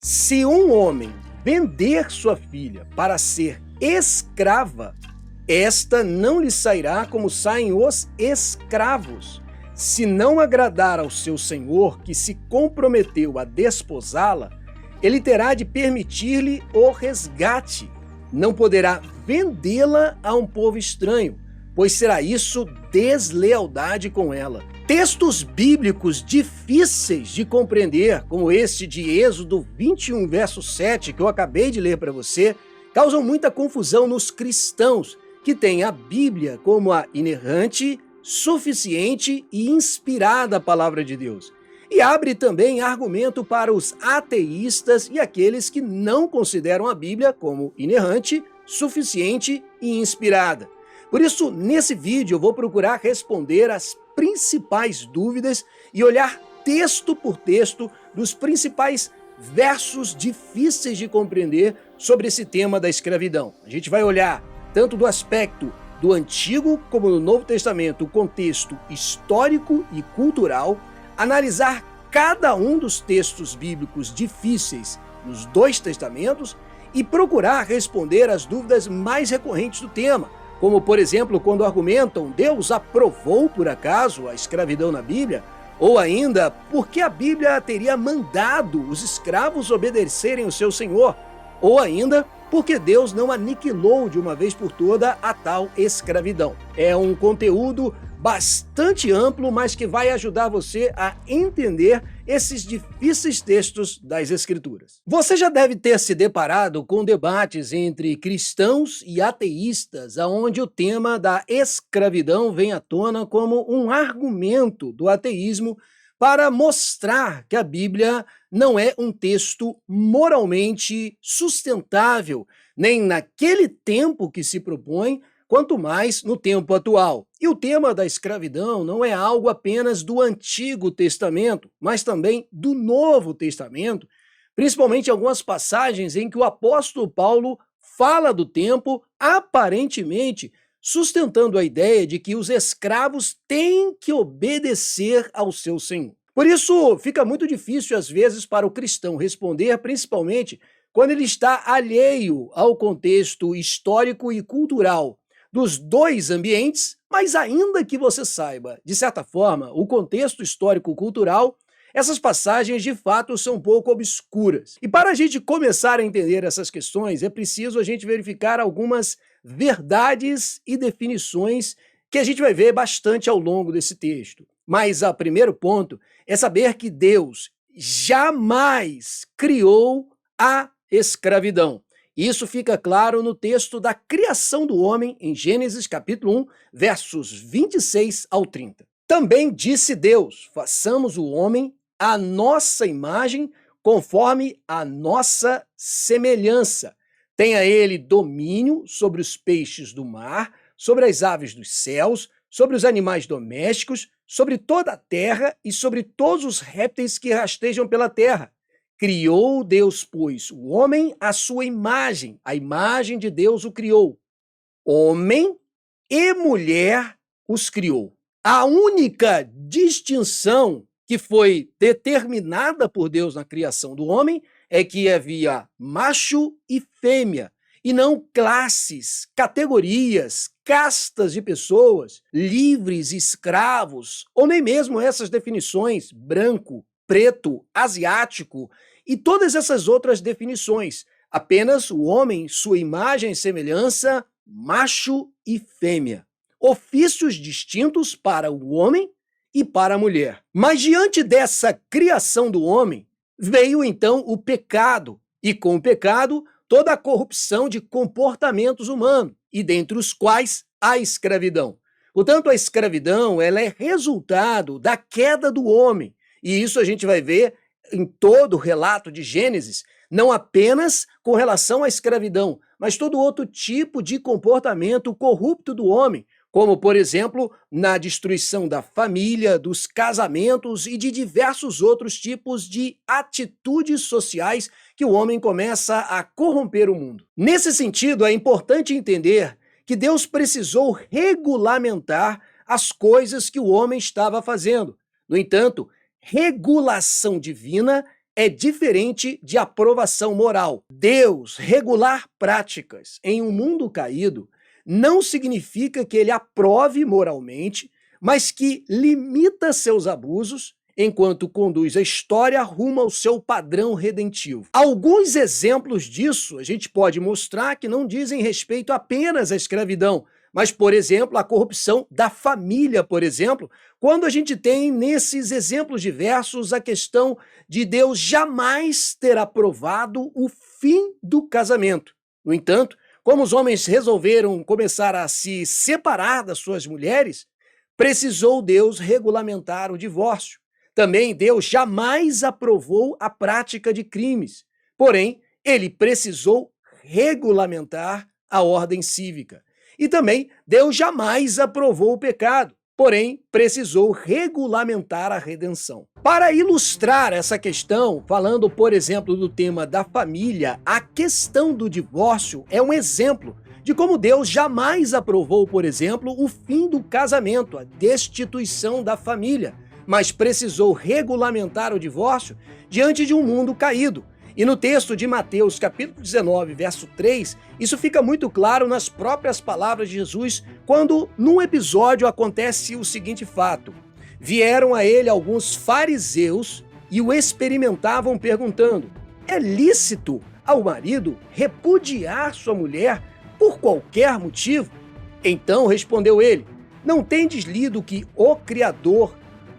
Se um homem vender sua filha para ser escrava, esta não lhe sairá como saem os escravos. Se não agradar ao seu senhor, que se comprometeu a desposá-la, ele terá de permitir-lhe o resgate. Não poderá vendê-la a um povo estranho, pois será isso deslealdade com ela. Textos bíblicos difíceis de compreender, como este de Êxodo 21, verso 7, que eu acabei de ler para você, causam muita confusão nos cristãos, que têm a Bíblia como a inerrante, suficiente e inspirada palavra de Deus. E abre também argumento para os ateístas e aqueles que não consideram a Bíblia como inerrante, suficiente e inspirada. Por isso, nesse vídeo eu vou procurar responder as principais dúvidas e olhar texto por texto dos principais versos difíceis de compreender sobre esse tema da escravidão. A gente vai olhar tanto do aspecto do Antigo como do Novo Testamento, o contexto histórico e cultural, analisar cada um dos textos bíblicos difíceis nos dois testamentos e procurar responder as dúvidas mais recorrentes do tema, como, por exemplo, quando argumentam Deus aprovou por acaso a escravidão na Bíblia, ou ainda, por que a Bíblia teria mandado os escravos obedecerem ao seu Senhor, ou ainda, porque Deus não aniquilou de uma vez por toda a tal escravidão. É um conteúdo bastante amplo, mas que vai ajudar você a entender esses difíceis textos das Escrituras. Você já deve ter se deparado com debates entre cristãos e ateístas, onde o tema da escravidão vem à tona como um argumento do ateísmo para mostrar que a Bíblia não é um texto moralmente sustentável, nem naquele tempo que se propõe, quanto mais no tempo atual. E o tema da escravidão não é algo apenas do Antigo Testamento, mas também do Novo Testamento, principalmente algumas passagens em que o apóstolo Paulo fala do tempo, aparentemente sustentando a ideia de que os escravos têm que obedecer ao seu senhor. Por isso, fica muito difícil, às vezes, para o cristão responder, principalmente quando ele está alheio ao contexto histórico e cultural dos dois ambientes, mas ainda que você saiba, de certa forma, o contexto histórico-cultural, essas passagens, de fato, são um pouco obscuras. E para a gente começar a entender essas questões, é preciso a gente verificar algumas verdades e definições que a gente vai ver bastante ao longo desse texto. Mas o primeiro ponto é saber que Deus jamais criou a escravidão. Isso fica claro no texto da criação do homem, em Gênesis capítulo 1, versos 26 ao 30. Também disse Deus, façamos o homem à nossa imagem, conforme a nossa semelhança. Tenha ele domínio sobre os peixes do mar, sobre as aves dos céus, sobre os animais domésticos, sobre toda a terra e sobre todos os répteis que rastejam pela terra. Criou Deus, pois, o homem à sua imagem, a imagem de Deus o criou. Homem e mulher os criou. A única distinção que foi determinada por Deus na criação do homem é que havia macho e fêmea, e não classes, categorias, castas de pessoas, livres, escravos, ou nem mesmo essas definições, branco, preto, asiático, e todas essas outras definições. Apenas o homem, sua imagem e semelhança, macho e fêmea. Ofícios distintos para o homem e para a mulher. Mas diante dessa criação do homem, veio então o pecado, e com o pecado, toda a corrupção de comportamentos humanos, e dentre os quais a escravidão. Portanto, a escravidão ela é resultado da queda do homem, e isso a gente vai ver em todo o relato de Gênesis, não apenas com relação à escravidão, mas todo outro tipo de comportamento corrupto do homem, como, por exemplo, na destruição da família, dos casamentos e de diversos outros tipos de atitudes sociais que o homem começa a corromper o mundo. Nesse sentido, é importante entender que Deus precisou regulamentar as coisas que o homem estava fazendo. No entanto, regulação divina é diferente de aprovação moral. Deus regular práticas em um mundo caído não significa que ele aprove moralmente, mas que limita seus abusos enquanto conduz a história rumo ao seu padrão redentivo. Alguns exemplos disso a gente pode mostrar que não dizem respeito apenas à escravidão, mas, por exemplo, a corrupção da família, por exemplo, quando a gente tem nesses exemplos diversos a questão de Deus jamais ter aprovado o fim do casamento. No entanto, como os homens resolveram começar a se separar das suas mulheres, precisou Deus regulamentar o divórcio. Também Deus jamais aprovou a prática de crimes, porém, ele precisou regulamentar a ordem cívica. E também Deus jamais aprovou o pecado, porém precisou regulamentar a redenção. Para ilustrar essa questão, falando, por exemplo, do tema da família, a questão do divórcio é um exemplo de como Deus jamais aprovou, por exemplo, o fim do casamento, a destituição da família, mas precisou regulamentar o divórcio diante de um mundo caído. E no texto de Mateus, capítulo 19, verso 3, isso fica muito claro nas próprias palavras de Jesus, quando num episódio acontece o seguinte fato: vieram a ele alguns fariseus e o experimentavam perguntando: é lícito ao marido repudiar sua mulher por qualquer motivo? Então respondeu ele: não tendes lido que o Criador,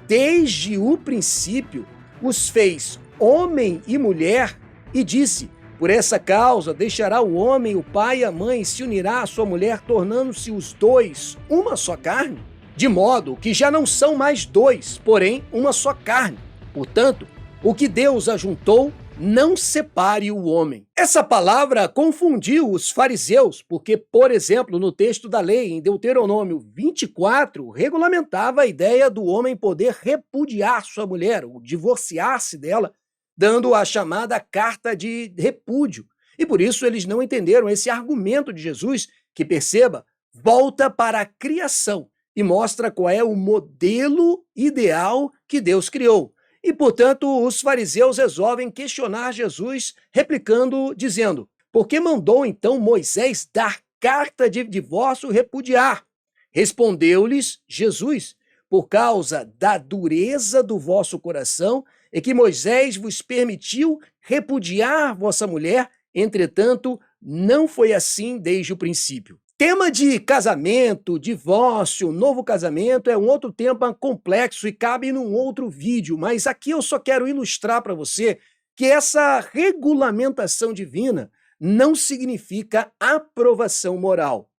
desde o princípio, os fez homem e mulher, e disse: por essa causa deixará o homem o pai e a mãe, e se unirá à sua mulher, tornando-se os dois uma só carne? De modo que já não são mais dois, porém uma só carne. Portanto, o que Deus ajuntou, não separe o homem. Essa palavra confundiu os fariseus, porque, por exemplo, no texto da lei, em Deuteronômio 24, regulamentava a ideia do homem poder repudiar sua mulher, ou divorciar-se dela, dando a chamada carta de repúdio. E por isso eles não entenderam esse argumento de Jesus, que, perceba, volta para a criação e mostra qual é o modelo ideal que Deus criou. E, portanto, os fariseus resolvem questionar Jesus, replicando, dizendo: por que mandou então Moisés dar carta de divórcio repudiar? Respondeu-lhes Jesus: por causa da dureza do vosso coração, é que Moisés vos permitiu repudiar vossa mulher, entretanto, não foi assim desde o princípio. Tema de casamento, divórcio, novo casamento é um outro tema complexo e cabe num outro vídeo, mas aqui eu só quero ilustrar para você que essa regulamentação divina não significa aprovação moral.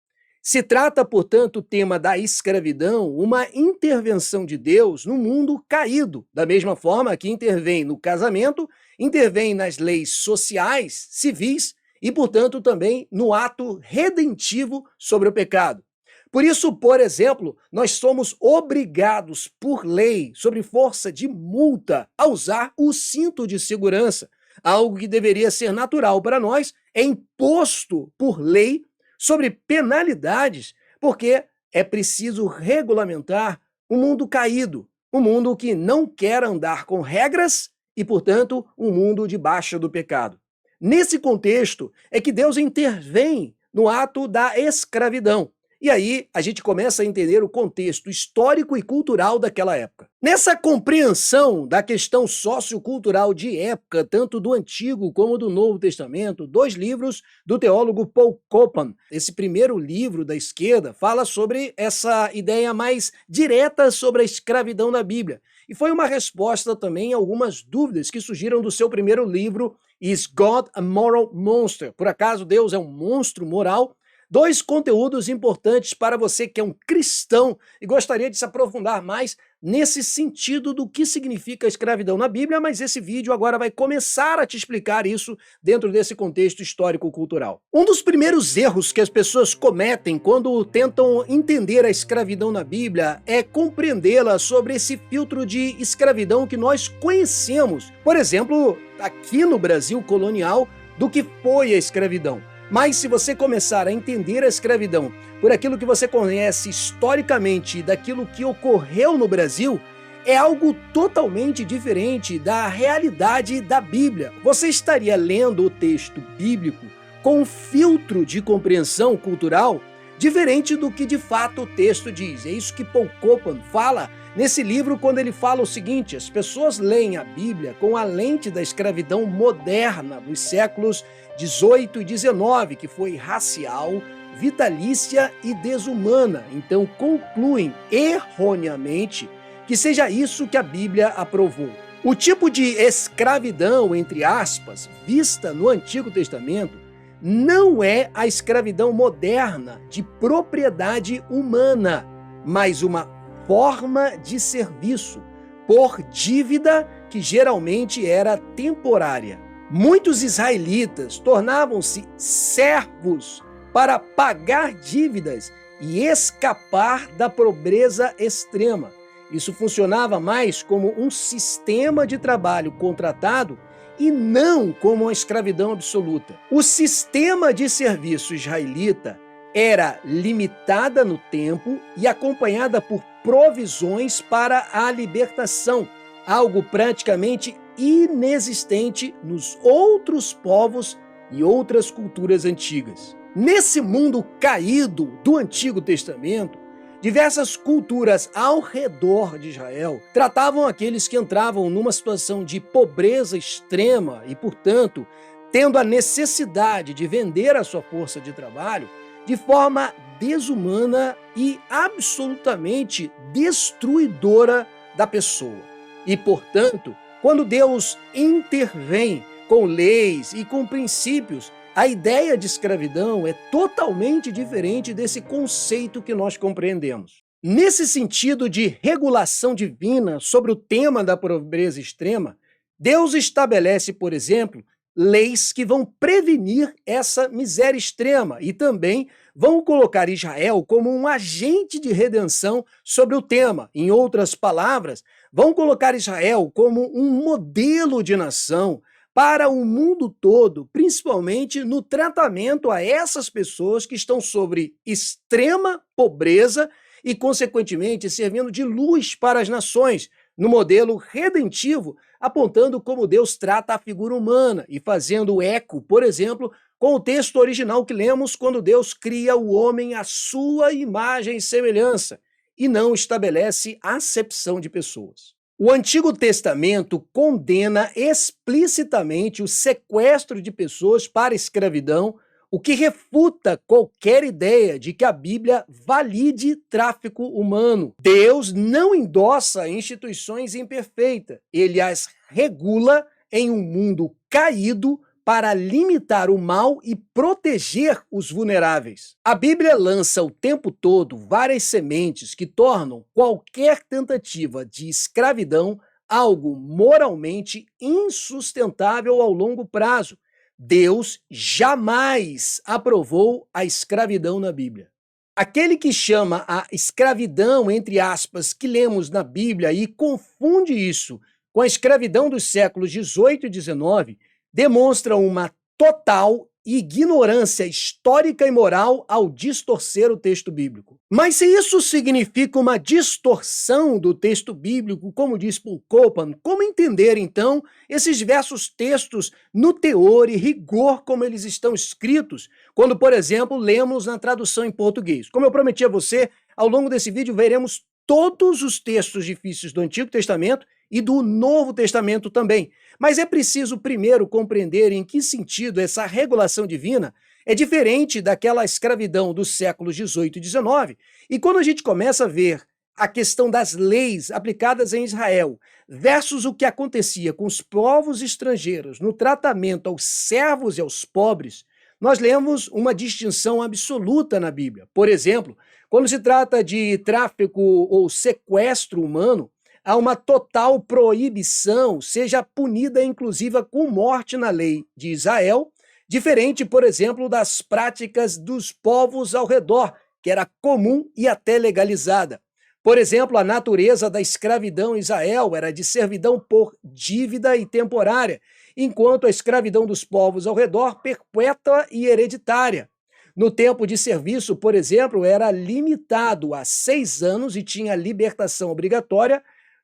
Se trata, portanto, o tema da escravidão, uma intervenção de Deus no mundo caído, da mesma forma que intervém no casamento, intervém nas leis sociais, civis, e, portanto, também no ato redentivo sobre o pecado. Por isso, por exemplo, nós somos obrigados por lei, sob força de multa, a usar o cinto de segurança. Algo que deveria ser natural para nós é imposto por lei sobre penalidades, porque é preciso regulamentar um mundo caído, um mundo que não quer andar com regras e, portanto, um mundo debaixo do pecado. Nesse contexto é que Deus intervém no ato da escravidão. E aí a gente começa a entender o contexto histórico e cultural daquela época. Nessa compreensão da questão sociocultural de época, tanto do Antigo como do Novo Testamento, dois livros do teólogo Paul Copan. Esse primeiro livro da esquerda fala sobre essa ideia mais direta sobre a escravidão na Bíblia. E foi uma resposta também a algumas dúvidas que surgiram do seu primeiro livro, Is God a Moral Monster? Por acaso Deus é um monstro moral? Dois conteúdos importantes para você que é um cristão e gostaria de se aprofundar mais nesse sentido do que significa a escravidão na Bíblia, mas esse vídeo agora vai começar a te explicar isso dentro desse contexto histórico-cultural. Um dos primeiros erros que as pessoas cometem quando tentam entender a escravidão na Bíblia é compreendê-la sobre esse filtro de escravidão que nós conhecemos, por exemplo, aqui no Brasil colonial, do que foi a escravidão. Mas se você começar a entender a escravidão por aquilo que você conhece historicamente daquilo que ocorreu no Brasil, é algo totalmente diferente da realidade da Bíblia. Você estaria lendo o texto bíblico com um filtro de compreensão cultural diferente do que de fato o texto diz. É isso que Paul Copan fala nesse livro quando ele fala o seguinte: as pessoas leem a Bíblia com a lente da escravidão moderna dos séculos 18 e 19, que foi racial, vitalícia e desumana. Então concluem erroneamente que seja isso que a Bíblia aprovou. O tipo de escravidão, entre aspas, vista no Antigo Testamento, não é a escravidão moderna de propriedade humana, mas uma forma de serviço por dívida que geralmente era temporária. Muitos israelitas tornavam-se servos para pagar dívidas e escapar da pobreza extrema. Isso funcionava mais como um sistema de trabalho contratado e não como uma escravidão absoluta. O sistema de serviço israelita era limitada no tempo e acompanhada por provisões para a libertação, algo praticamente inexistente nos outros povos e outras culturas antigas. Nesse mundo caído do Antigo Testamento, diversas culturas ao redor de Israel tratavam aqueles que entravam numa situação de pobreza extrema e, portanto, tendo a necessidade de vender a sua força de trabalho de forma desumana e absolutamente destruidora da pessoa. E, portanto, quando Deus intervém com leis e com princípios, a ideia de escravidão é totalmente diferente desse conceito que nós compreendemos. Nesse sentido de regulação divina sobre o tema da pobreza extrema, Deus estabelece, por exemplo, leis que vão prevenir essa miséria extrema e também vão colocar Israel como um agente de redenção sobre o tema. Em outras palavras, vão colocar Israel como um modelo de nação para o mundo todo, principalmente no tratamento a essas pessoas que estão sobre extrema pobreza e, consequentemente, servindo de luz para as nações, no modelo redentivo, apontando como Deus trata a figura humana e fazendo eco, por exemplo, com o texto original que lemos quando Deus cria o homem à sua imagem e semelhança e não estabelece acepção de pessoas. O Antigo Testamento condena explicitamente o sequestro de pessoas para escravidão, o que refuta qualquer ideia de que a Bíblia valide tráfico humano. Deus não endossa instituições imperfeitas, ele as regula em um mundo caído para limitar o mal e proteger os vulneráveis. A Bíblia lança o tempo todo várias sementes que tornam qualquer tentativa de escravidão algo moralmente insustentável ao longo prazo. Deus jamais aprovou a escravidão na Bíblia. Aquele que chama a escravidão, entre aspas, que lemos na Bíblia e confunde isso com a escravidão dos séculos 18 e 19, demonstra uma total ignorância histórica e moral ao distorcer o texto bíblico. Mas se isso significa uma distorção do texto bíblico, como diz Paul Copan, como entender então esses diversos textos no teor e rigor como eles estão escritos, quando, por exemplo, lemos na tradução em português? Como eu prometi a você, ao longo desse vídeo veremos todos os textos difíceis do Antigo Testamento e do Novo Testamento também. Mas é preciso primeiro compreender em que sentido essa regulação divina é diferente daquela escravidão dos séculos 18 e 19. E quando a gente começa a ver a questão das leis aplicadas em Israel versus o que acontecia com os povos estrangeiros no tratamento aos servos e aos pobres, nós lemos uma distinção absoluta na Bíblia. Por exemplo, quando se trata de tráfico ou sequestro humano, há uma total proibição, seja punida inclusive com morte na lei de Israel, diferente, por exemplo, das práticas dos povos ao redor, que era comum e até legalizada. Por exemplo, a natureza da escravidão em Israel era de servidão por dívida e temporária, enquanto a escravidão dos povos ao redor perpétua e hereditária. No tempo de serviço, por exemplo, era limitado a 6 anos e tinha libertação obrigatória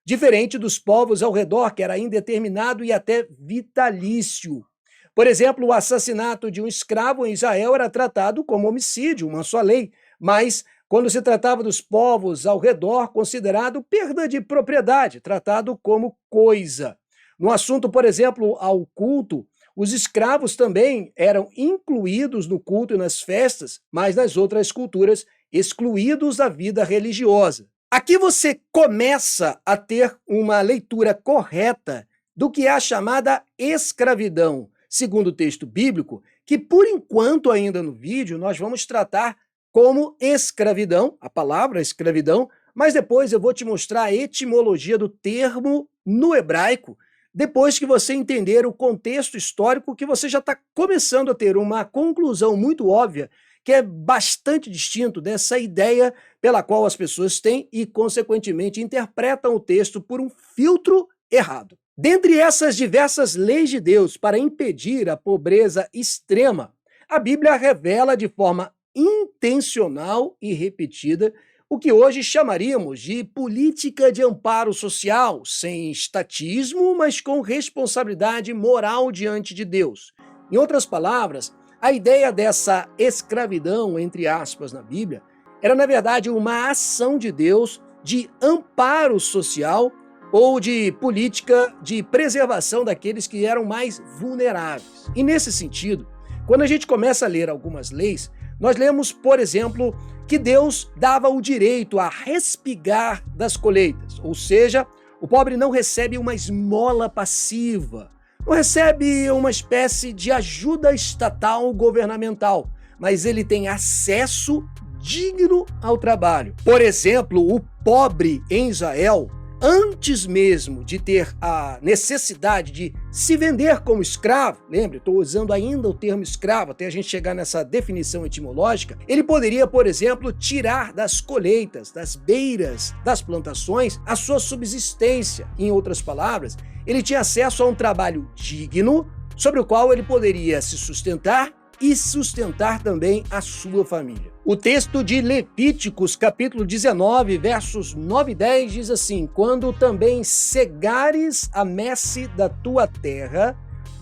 diferente dos povos ao redor, que era indeterminado e até vitalício. Por exemplo, o assassinato de um escravo em Israel era tratado como homicídio, uma só lei, mas quando se tratava dos povos ao redor, considerado perda de propriedade, tratado como coisa. No assunto, por exemplo, ao culto, os escravos também eram incluídos no culto e nas festas, mas nas outras culturas, excluídos da vida religiosa. Aqui você começa a ter uma leitura correta do que é a chamada escravidão, segundo o texto bíblico, que por enquanto ainda no vídeo nós vamos tratar como escravidão, a palavra escravidão, mas depois eu vou te mostrar a etimologia do termo no hebraico, depois que você entender o contexto histórico, que você já está começando a ter uma conclusão muito óbvia, que é bastante distinto dessa ideia pela qual as pessoas têm e, consequentemente, interpretam o texto por um filtro errado. Dentre essas diversas leis de Deus para impedir a pobreza extrema, a Bíblia revela de forma intencional e repetida o que hoje chamaríamos de política de amparo social, sem estatismo, mas com responsabilidade moral diante de Deus. Em outras palavras, a ideia dessa escravidão, entre aspas, na Bíblia, era, na verdade, uma ação de Deus de amparo social ou de política de preservação daqueles que eram mais vulneráveis. E nesse sentido, quando a gente começa a ler algumas leis, nós lemos, por exemplo, que Deus dava o direito a respigar das colheitas, ou seja, o pobre não recebe uma esmola passiva, não recebe uma espécie de ajuda estatal governamental, mas ele tem acesso digno ao trabalho. Por exemplo, o pobre em Israel, antes mesmo de ter a necessidade de se vender como escravo, lembre, estou usando ainda o termo escravo até a gente chegar nessa definição etimológica, ele poderia, por exemplo, tirar das colheitas, das beiras das plantações, a sua subsistência. Em outras palavras, ele tinha acesso a um trabalho digno, sobre o qual ele poderia se sustentar e sustentar também a sua família. O texto de Levíticos, capítulo 19, versos 9 e 10, diz assim: quando também cegares a messe da tua terra,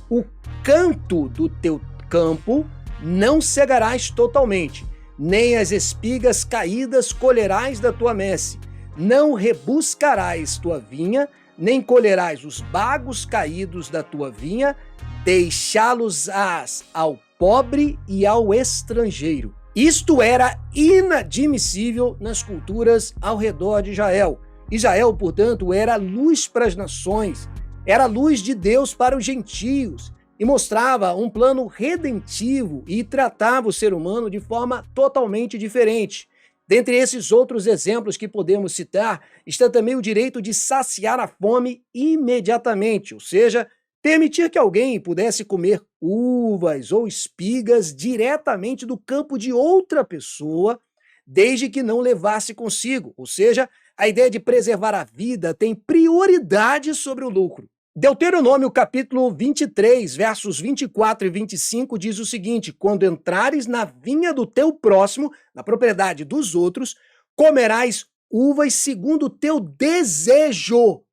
o canto do teu campo não cegarás totalmente, nem as espigas caídas colherás da tua messe, não rebuscarás tua vinha, nem colherás os bagos caídos da tua vinha, deixá-los-ás ao pobre e ao estrangeiro. Isto era inadmissível nas culturas ao redor de Israel. Israel, portanto, era luz para as nações, era luz de Deus para os gentios e mostrava um plano redentivo e tratava o ser humano de forma totalmente diferente. Dentre esses outros exemplos que podemos citar, está também o direito de saciar a fome imediatamente, ou seja, permitir que alguém pudesse comer uvas ou espigas diretamente do campo de outra pessoa, desde que não levasse consigo. Ou seja, a ideia de preservar a vida tem prioridade sobre o lucro. Deuteronômio capítulo 23, versos 24 e 25 diz o seguinte: quando entrares na vinha do teu próximo, na propriedade dos outros, comerás uvas segundo o teu desejo,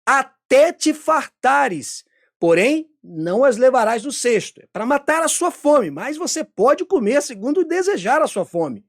até te fartares. Porém, não as levarás no cesto. É para matar a sua fome, mas você pode comer segundo desejar a sua fome.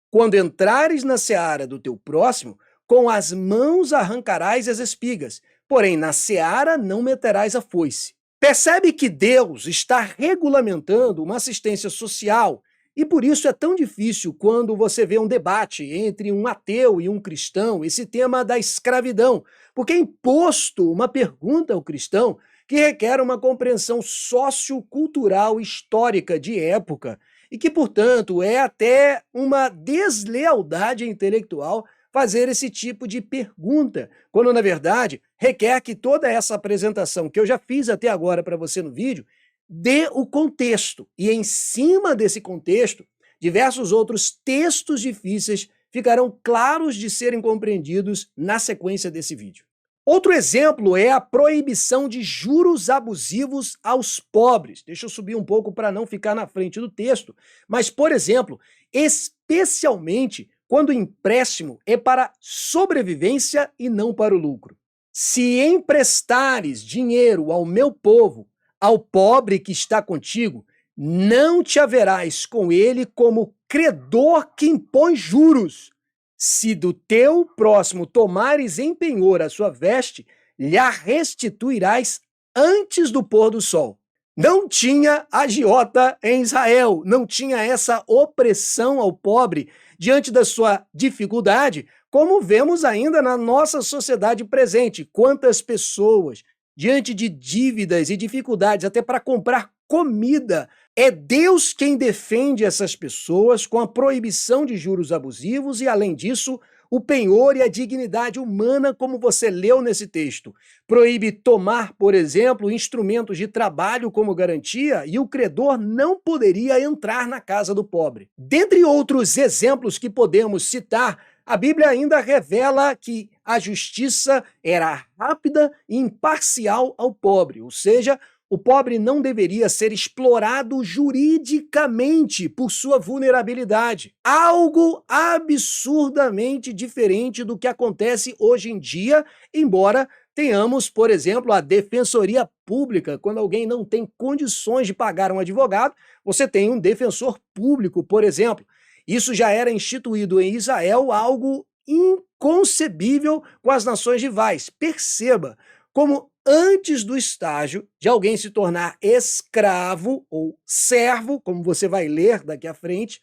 Quando entrares na seara do teu próximo, com as mãos arrancarás as espigas, porém na seara não meterás a foice. Percebe que Deus está regulamentando uma assistência social, e por isso é tão difícil quando você vê um debate entre um ateu e um cristão, esse tema da escravidão, porque é imposto uma pergunta ao cristão que requer uma compreensão sociocultural histórica de época e que, portanto, é até uma deslealdade intelectual fazer esse tipo de pergunta, quando, na verdade, requer que toda essa apresentação que eu já fiz até agora para você no vídeo dê o contexto. E, em cima desse contexto, diversos outros textos difíceis ficarão claros de serem compreendidos na sequência desse vídeo. Outro exemplo é a proibição de juros abusivos aos pobres. Deixa eu subir um pouco para não ficar na frente do texto. Mas, por exemplo, especialmente quando o empréstimo é para sobrevivência e não para o lucro. Se emprestares dinheiro ao meu povo, ao pobre que está contigo, não te haverás com ele como credor que impõe juros. Se do teu próximo tomares em penhor a sua veste, lhe a restituirás antes do pôr do sol. Não tinha agiota em Israel, não tinha essa opressão ao pobre diante da sua dificuldade, como vemos ainda na nossa sociedade presente. Quantas pessoas, diante de dívidas e dificuldades até para comprar comida, é Deus quem defende essas pessoas com a proibição de juros abusivos e, além disso, o penhor e a dignidade humana, como você leu nesse texto. Proíbe tomar, por exemplo, instrumentos de trabalho como garantia e o credor não poderia entrar na casa do pobre. Dentre outros exemplos que podemos citar, a Bíblia ainda revela que a justiça era rápida e imparcial ao pobre, ou seja, o pobre não deveria ser explorado juridicamente por sua vulnerabilidade. Algo absurdamente diferente do que acontece hoje em dia, embora tenhamos, por exemplo, a defensoria pública. Quando alguém não tem condições de pagar um advogado, você tem um defensor público, por exemplo. Isso já era instituído em Israel, algo inconcebível com as nações rivais. Perceba como antes do estágio de alguém se tornar escravo ou servo, como você vai ler daqui à frente,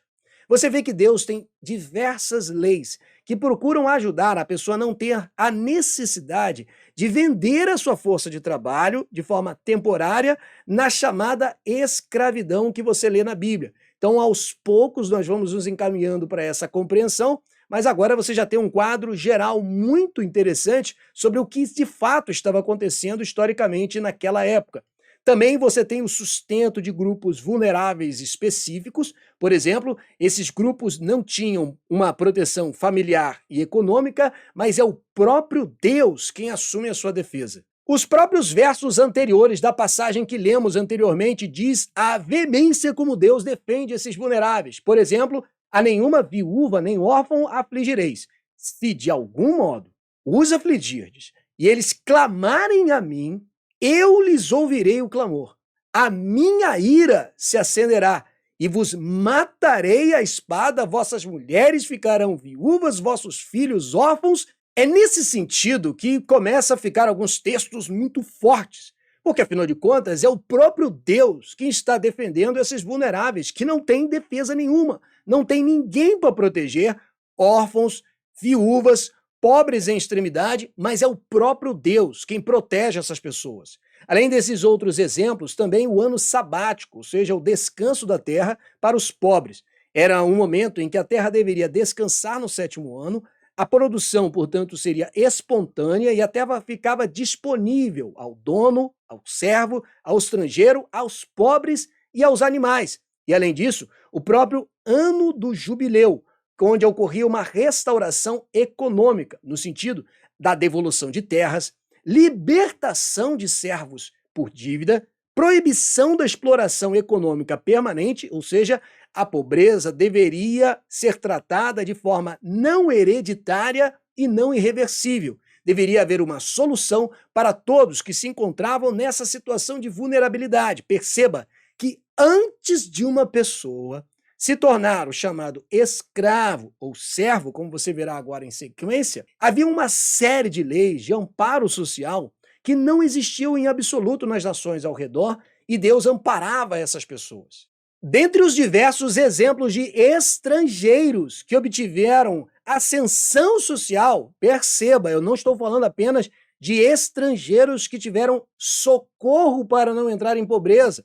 você vê que Deus tem diversas leis que procuram ajudar a pessoa a não ter a necessidade de vender a sua força de trabalho de forma temporária na chamada escravidão que você lê na Bíblia. Então, aos poucos, nós vamos nos encaminhando para essa compreensão, mas agora você já tem um quadro geral muito interessante sobre o que de fato estava acontecendo historicamente naquela época. Também você tem o sustento de grupos vulneráveis específicos. Por exemplo, esses grupos não tinham uma proteção familiar e econômica, mas é o próprio Deus quem assume a sua defesa. Os próprios versos anteriores da passagem que lemos anteriormente diz a veemência como Deus defende esses vulneráveis. Por exemplo, a nenhuma viúva nem órfão afligireis. Se de algum modo os afligirdes e eles clamarem a mim, eu lhes ouvirei o clamor. A minha ira se acenderá e vos matarei a espada, vossas mulheres ficarão viúvas, vossos filhos órfãos. É nesse sentido que começa a ficar alguns textos muito fortes, porque afinal de contas é o próprio Deus quem está defendendo esses vulneráveis que não têm defesa nenhuma, não tem ninguém para proteger, órfãos, viúvas, pobres em extremidade, mas é o próprio Deus quem protege essas pessoas. Além desses outros exemplos, também o ano sabático, ou seja, o descanso da terra para os pobres. Era um momento em que a terra deveria descansar no 7º ano, a produção, portanto, seria espontânea e a terra ficava disponível ao dono, ao servo, ao estrangeiro, aos pobres e aos animais. E, além disso, o próprio ano do jubileu, onde ocorria uma restauração econômica, no sentido da devolução de terras, libertação de servos por dívida, proibição da exploração econômica permanente, ou seja, a pobreza deveria ser tratada de forma não hereditária e não irreversível. Deveria haver uma solução para todos que se encontravam nessa situação de vulnerabilidade. Perceba que antes de uma pessoa se tornar o chamado escravo ou servo, como você verá agora em sequência, havia uma série de leis de amparo social que não existiam em absoluto nas nações ao redor e Deus amparava essas pessoas. Dentre os diversos exemplos de estrangeiros que obtiveram ascensão social, perceba, eu não estou falando apenas de estrangeiros que tiveram socorro para não entrar em pobreza.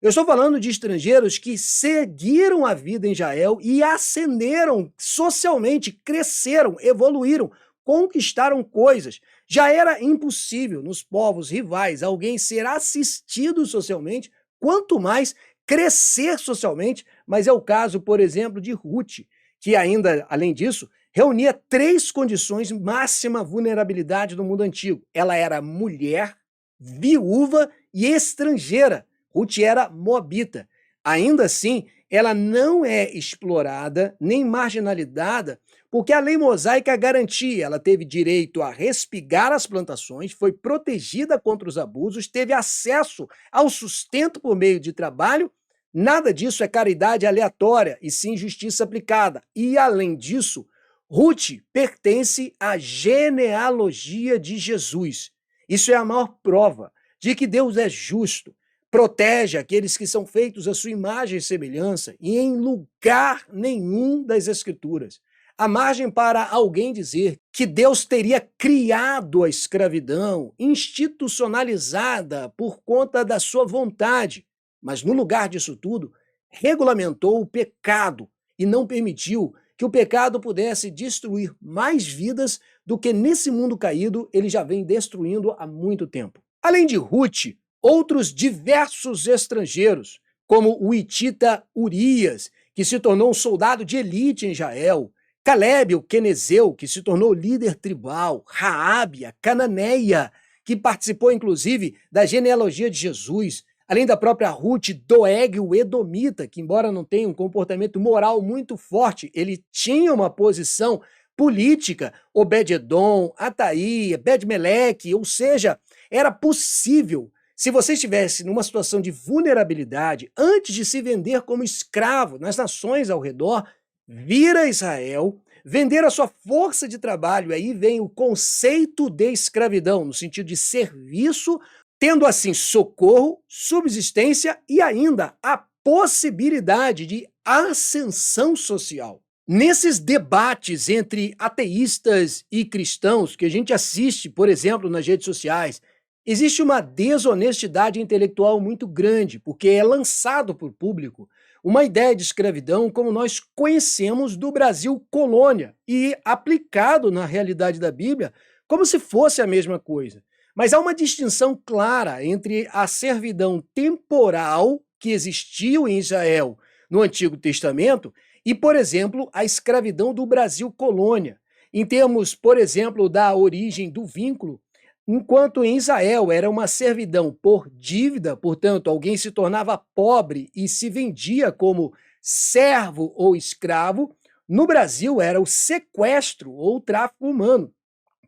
Eu estou falando de estrangeiros que seguiram a vida em Israel e ascenderam socialmente, cresceram, evoluíram, conquistaram coisas. Já era impossível nos povos rivais alguém ser assistido socialmente, quanto mais crescer socialmente, mas é o caso, por exemplo, de Ruth, que ainda, além disso, reunia 3 condições de máxima vulnerabilidade no mundo antigo. Ela era mulher, viúva e estrangeira. Ruth era moabita. Ainda assim, ela não é explorada nem marginalizada, porque a lei mosaica garantia, ela teve direito a respigar as plantações, foi protegida contra os abusos, teve acesso ao sustento por meio de trabalho. Nada disso é caridade aleatória, e sim justiça aplicada. E, além disso, Ruth pertence à genealogia de Jesus. Isso é a maior prova de que Deus é justo, protege aqueles que são feitos à sua imagem e semelhança, e em lugar nenhum das Escrituras há margem para alguém dizer que Deus teria criado a escravidão, institucionalizada por conta da sua vontade, mas no lugar disso tudo, regulamentou o pecado e não permitiu que o pecado pudesse destruir mais vidas do que nesse mundo caído ele já vem destruindo há muito tempo. Além de Ruth, outros diversos estrangeiros, como o hitita Urias, que se tornou um soldado de elite em Israel, Caleb, o quenezeu, que se tornou líder tribal, Raabe, a cananeia, que participou inclusive da genealogia de Jesus, além da própria Ruth, Doeg, o edomita, que embora não tenha um comportamento moral muito forte, ele tinha uma posição política, Obed-edom, Ataí, Ebed-meleque, ou seja, era possível, se você estivesse numa situação de vulnerabilidade, antes de se vender como escravo nas nações ao redor, vir a Israel, vender a sua força de trabalho, aí vem o conceito de escravidão, no sentido de serviço, tendo assim socorro, subsistência e ainda a possibilidade de ascensão social. Nesses debates entre ateístas e cristãos que a gente assiste, por exemplo, nas redes sociais, existe uma desonestidade intelectual muito grande, porque é lançado para o público uma ideia de escravidão como nós conhecemos do Brasil colônia e aplicado na realidade da Bíblia como se fosse a mesma coisa. Mas há uma distinção clara entre a servidão temporal que existiu em Israel no Antigo Testamento e, por exemplo, a escravidão do Brasil colônia. Em termos, por exemplo, da origem do vínculo, enquanto em Israel era uma servidão por dívida, portanto, alguém se tornava pobre e se vendia como servo ou escravo, no Brasil era o sequestro ou tráfico humano.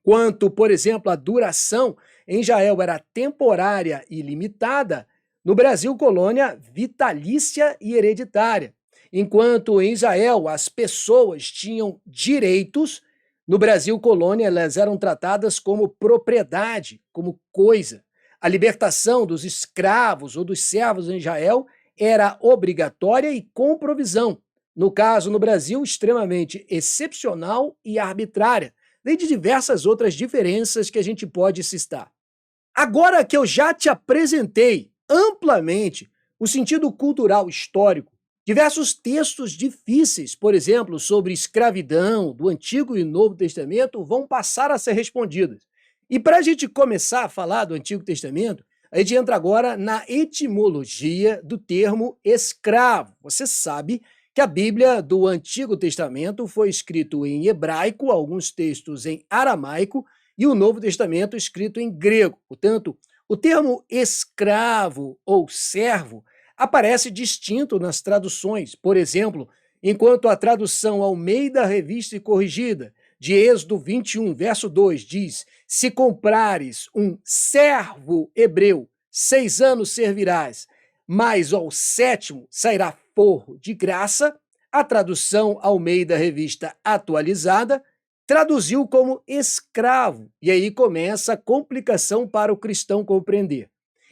Quanto, por exemplo, a duração em Israel era temporária e limitada, no Brasil colônia vitalícia e hereditária. Enquanto em Israel as pessoas tinham direitos, no Brasil colônia elas eram tratadas como propriedade, como coisa. A libertação dos escravos ou dos servos em Israel era obrigatória e com provisão. No caso, no Brasil, extremamente excepcional e arbitrária, além de diversas outras diferenças que a gente pode citar. Agora que eu já te apresentei amplamente o sentido cultural histórico, diversos textos difíceis, por exemplo, sobre escravidão do Antigo e Novo Testamento, vão passar a ser respondidos. E para a gente começar a falar do Antigo Testamento, a gente entra agora na etimologia do termo escravo. Você sabe que a Bíblia do Antigo Testamento foi escrito em hebraico, alguns textos em aramaico, e o Novo Testamento escrito em grego. Portanto, o termo escravo ou servo aparece distinto nas traduções. Por exemplo, enquanto a tradução Almeida Revista e Corrigida, de Êxodo 21, verso 2, diz: se comprares um servo hebreu, 6 anos servirás, mas ao 7º sairá forro de graça, a tradução Almeida Revista Atualizada traduziu como escravo, e aí começa a complicação para o cristão compreender.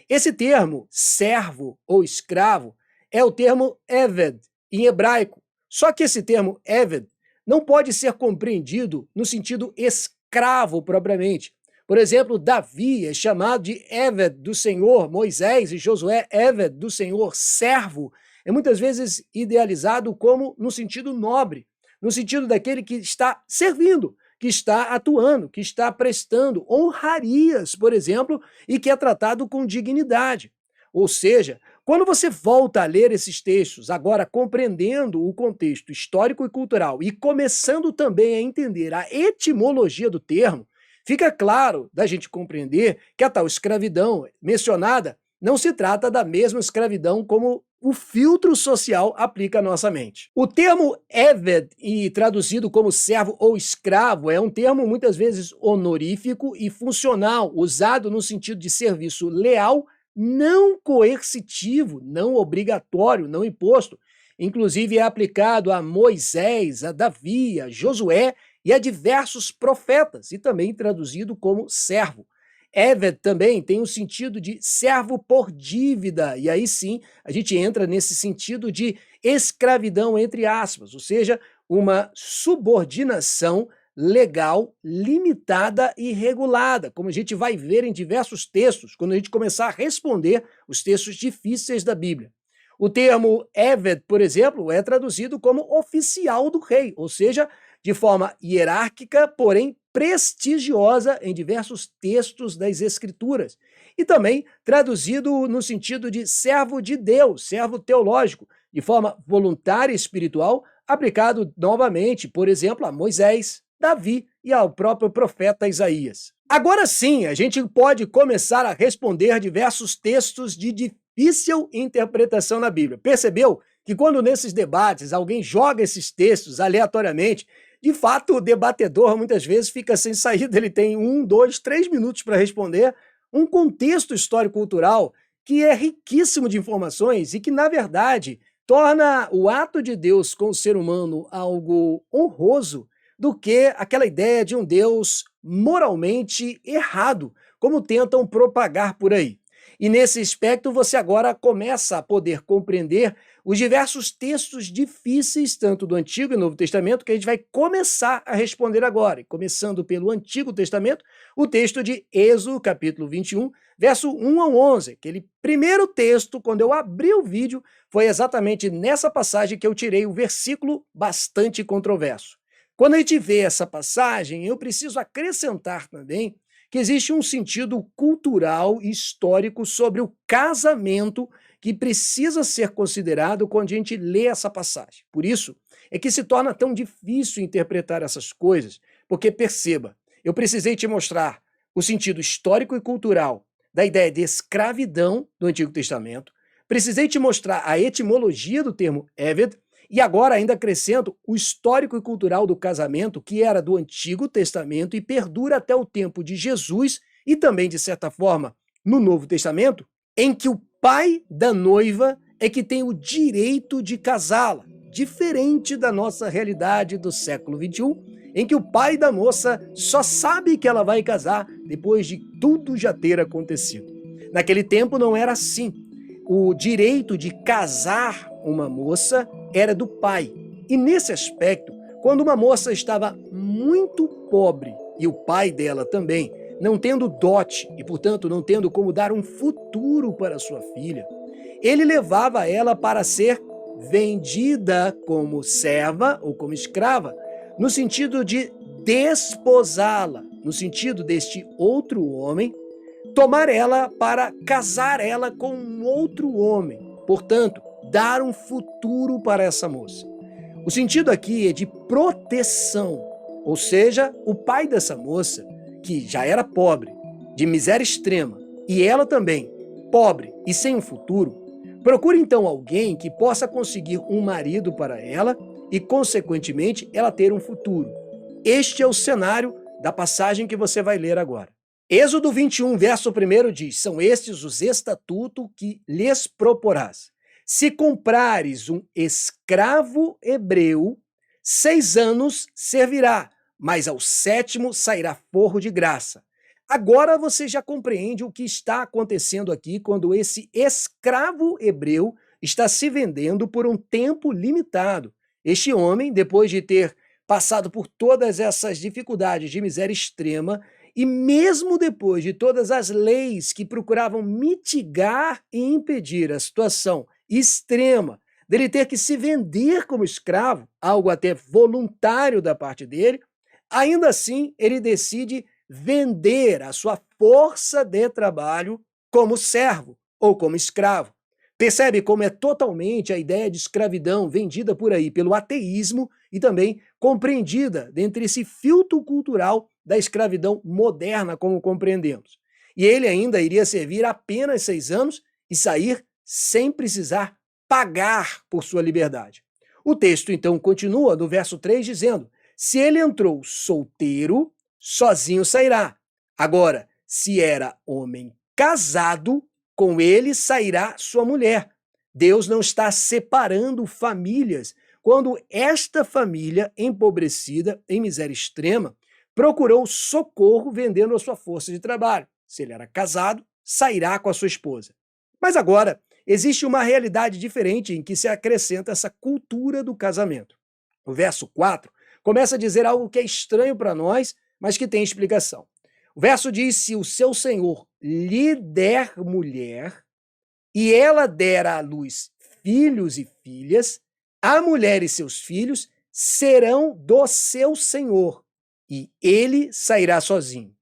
Esse termo, servo ou escravo, é o termo eved, em hebraico. Só que esse termo eved não pode ser compreendido no sentido escravo propriamente. Por exemplo, Davi é chamado de eved do Senhor, Moisés e Josué, eved do Senhor, servo, é muitas vezes idealizado como no sentido nobre, no sentido daquele que está servindo, que está atuando, que está prestando honrarias, por exemplo, e que é tratado com dignidade. Ou seja, quando você volta a ler esses textos, agora compreendendo o contexto histórico e cultural e começando também a entender a etimologia do termo, fica claro da gente compreender que a tal escravidão mencionada não se trata da mesma escravidão como o filtro social aplica à nossa mente. O termo Eved, e traduzido como servo ou escravo, é um termo muitas vezes honorífico e funcional, usado no sentido de serviço leal, não coercitivo, não obrigatório, não imposto. Inclusive é aplicado a Moisés, a Davi, a Josué e a diversos profetas, e também traduzido como servo. Eved também tem o sentido de servo por dívida, e aí sim a gente entra nesse sentido de escravidão, entre aspas, ou seja, uma subordinação legal, limitada e regulada, como a gente vai ver em diversos textos, quando a gente começar a responder os textos difíceis da Bíblia. O termo Eved, por exemplo, é traduzido como oficial do rei, ou seja, de forma hierárquica, porém prestigiosa em diversos textos das Escrituras. E também traduzido no sentido de servo de Deus, servo teológico, de forma voluntária e espiritual, aplicado novamente, por exemplo, a Moisés, Davi e ao próprio profeta Isaías. Agora sim, a gente pode começar a responder diversos textos de difícil interpretação na Bíblia. Percebeu que quando nesses debates alguém joga esses textos aleatoriamente, de fato o debatedor muitas vezes fica sem saída, ele tem 1, 2, 3 minutos para responder um contexto histórico-cultural que é riquíssimo de informações e que, na verdade, torna o ato de Deus com o ser humano algo honroso do que aquela ideia de um Deus moralmente errado, como tentam propagar por aí. E nesse aspecto você agora começa a poder compreender os diversos textos difíceis, tanto do Antigo e Novo Testamento, que a gente vai começar a responder agora. E começando pelo Antigo Testamento, o texto de Êxodo, capítulo 21, verso 1 ao 11. Aquele primeiro texto, quando eu abri o vídeo, foi exatamente nessa passagem que eu tirei o versículo bastante controverso. Quando a gente vê essa passagem, eu preciso acrescentar também que existe um sentido cultural e histórico sobre o casamento que precisa ser considerado quando a gente lê essa passagem. Por isso é que se torna tão difícil interpretar essas coisas, porque perceba, eu precisei te mostrar o sentido histórico e cultural da ideia de escravidão do Antigo Testamento, precisei te mostrar a etimologia do termo Eved, e agora ainda acrescento o histórico e cultural do casamento, que era do Antigo Testamento e perdura até o tempo de Jesus e também, de certa forma, no Novo Testamento, em que o pai da noiva é que tem o direito de casá-la, diferente da nossa realidade do século XXI, em que o pai da moça só sabe que ela vai casar depois de tudo já ter acontecido. Naquele tempo não era assim. O direito de casar uma moça era do pai. E nesse aspecto, quando uma moça estava muito pobre e o pai dela também, não tendo dote e, portanto, não tendo como dar um futuro para sua filha, ele levava ela para ser vendida como serva ou como escrava, no sentido de desposá-la, no sentido deste outro homem tomar ela para casar ela com um outro homem, portanto, dar um futuro para essa moça. O sentido aqui é de proteção, ou seja, o pai dessa moça, que já era pobre, de miséria extrema, e ela também, pobre e sem um futuro, procura então alguém que possa conseguir um marido para ela e, consequentemente, ela ter um futuro. Este é o cenário da passagem que você vai ler agora. Êxodo 21, verso 1 diz: são estes os estatutos que lhes proporás. Se comprares um escravo hebreu, 6 anos servirá, mas ao 7º sairá forro de graça. Agora você já compreende o que está acontecendo aqui quando esse escravo hebreu está se vendendo por um tempo limitado. Este homem, depois de ter passado por todas essas dificuldades de miséria extrema, e mesmo depois de todas as leis que procuravam mitigar e impedir a situação extrema dele ter que se vender como escravo, algo até voluntário da parte dele, ainda assim ele decide vender a sua força de trabalho como servo ou como escravo. Percebe como é totalmente a ideia de escravidão vendida por aí pelo ateísmo e também compreendida dentro desse filtro cultural da escravidão moderna, como compreendemos. e ele ainda iria servir apenas 6 anos e sair sem precisar pagar por sua liberdade. O texto então continua no verso 3 dizendo: se ele entrou solteiro, sozinho sairá. Agora, se era homem casado, com ele sairá sua mulher. Deus não está separando famílias quando esta família empobrecida, em miséria extrema, procurou socorro vendendo a sua força de trabalho. Se ele era casado, sairá com a sua esposa. Mas agora, existe uma realidade diferente em que se acrescenta essa cultura do casamento. O verso 4 começa a dizer algo que é estranho para nós, mas que tem explicação. O verso diz: se o seu senhor lhe der mulher, e ela der à luz filhos e filhas, a mulher e seus filhos serão do seu senhor, e ele sairá sozinho.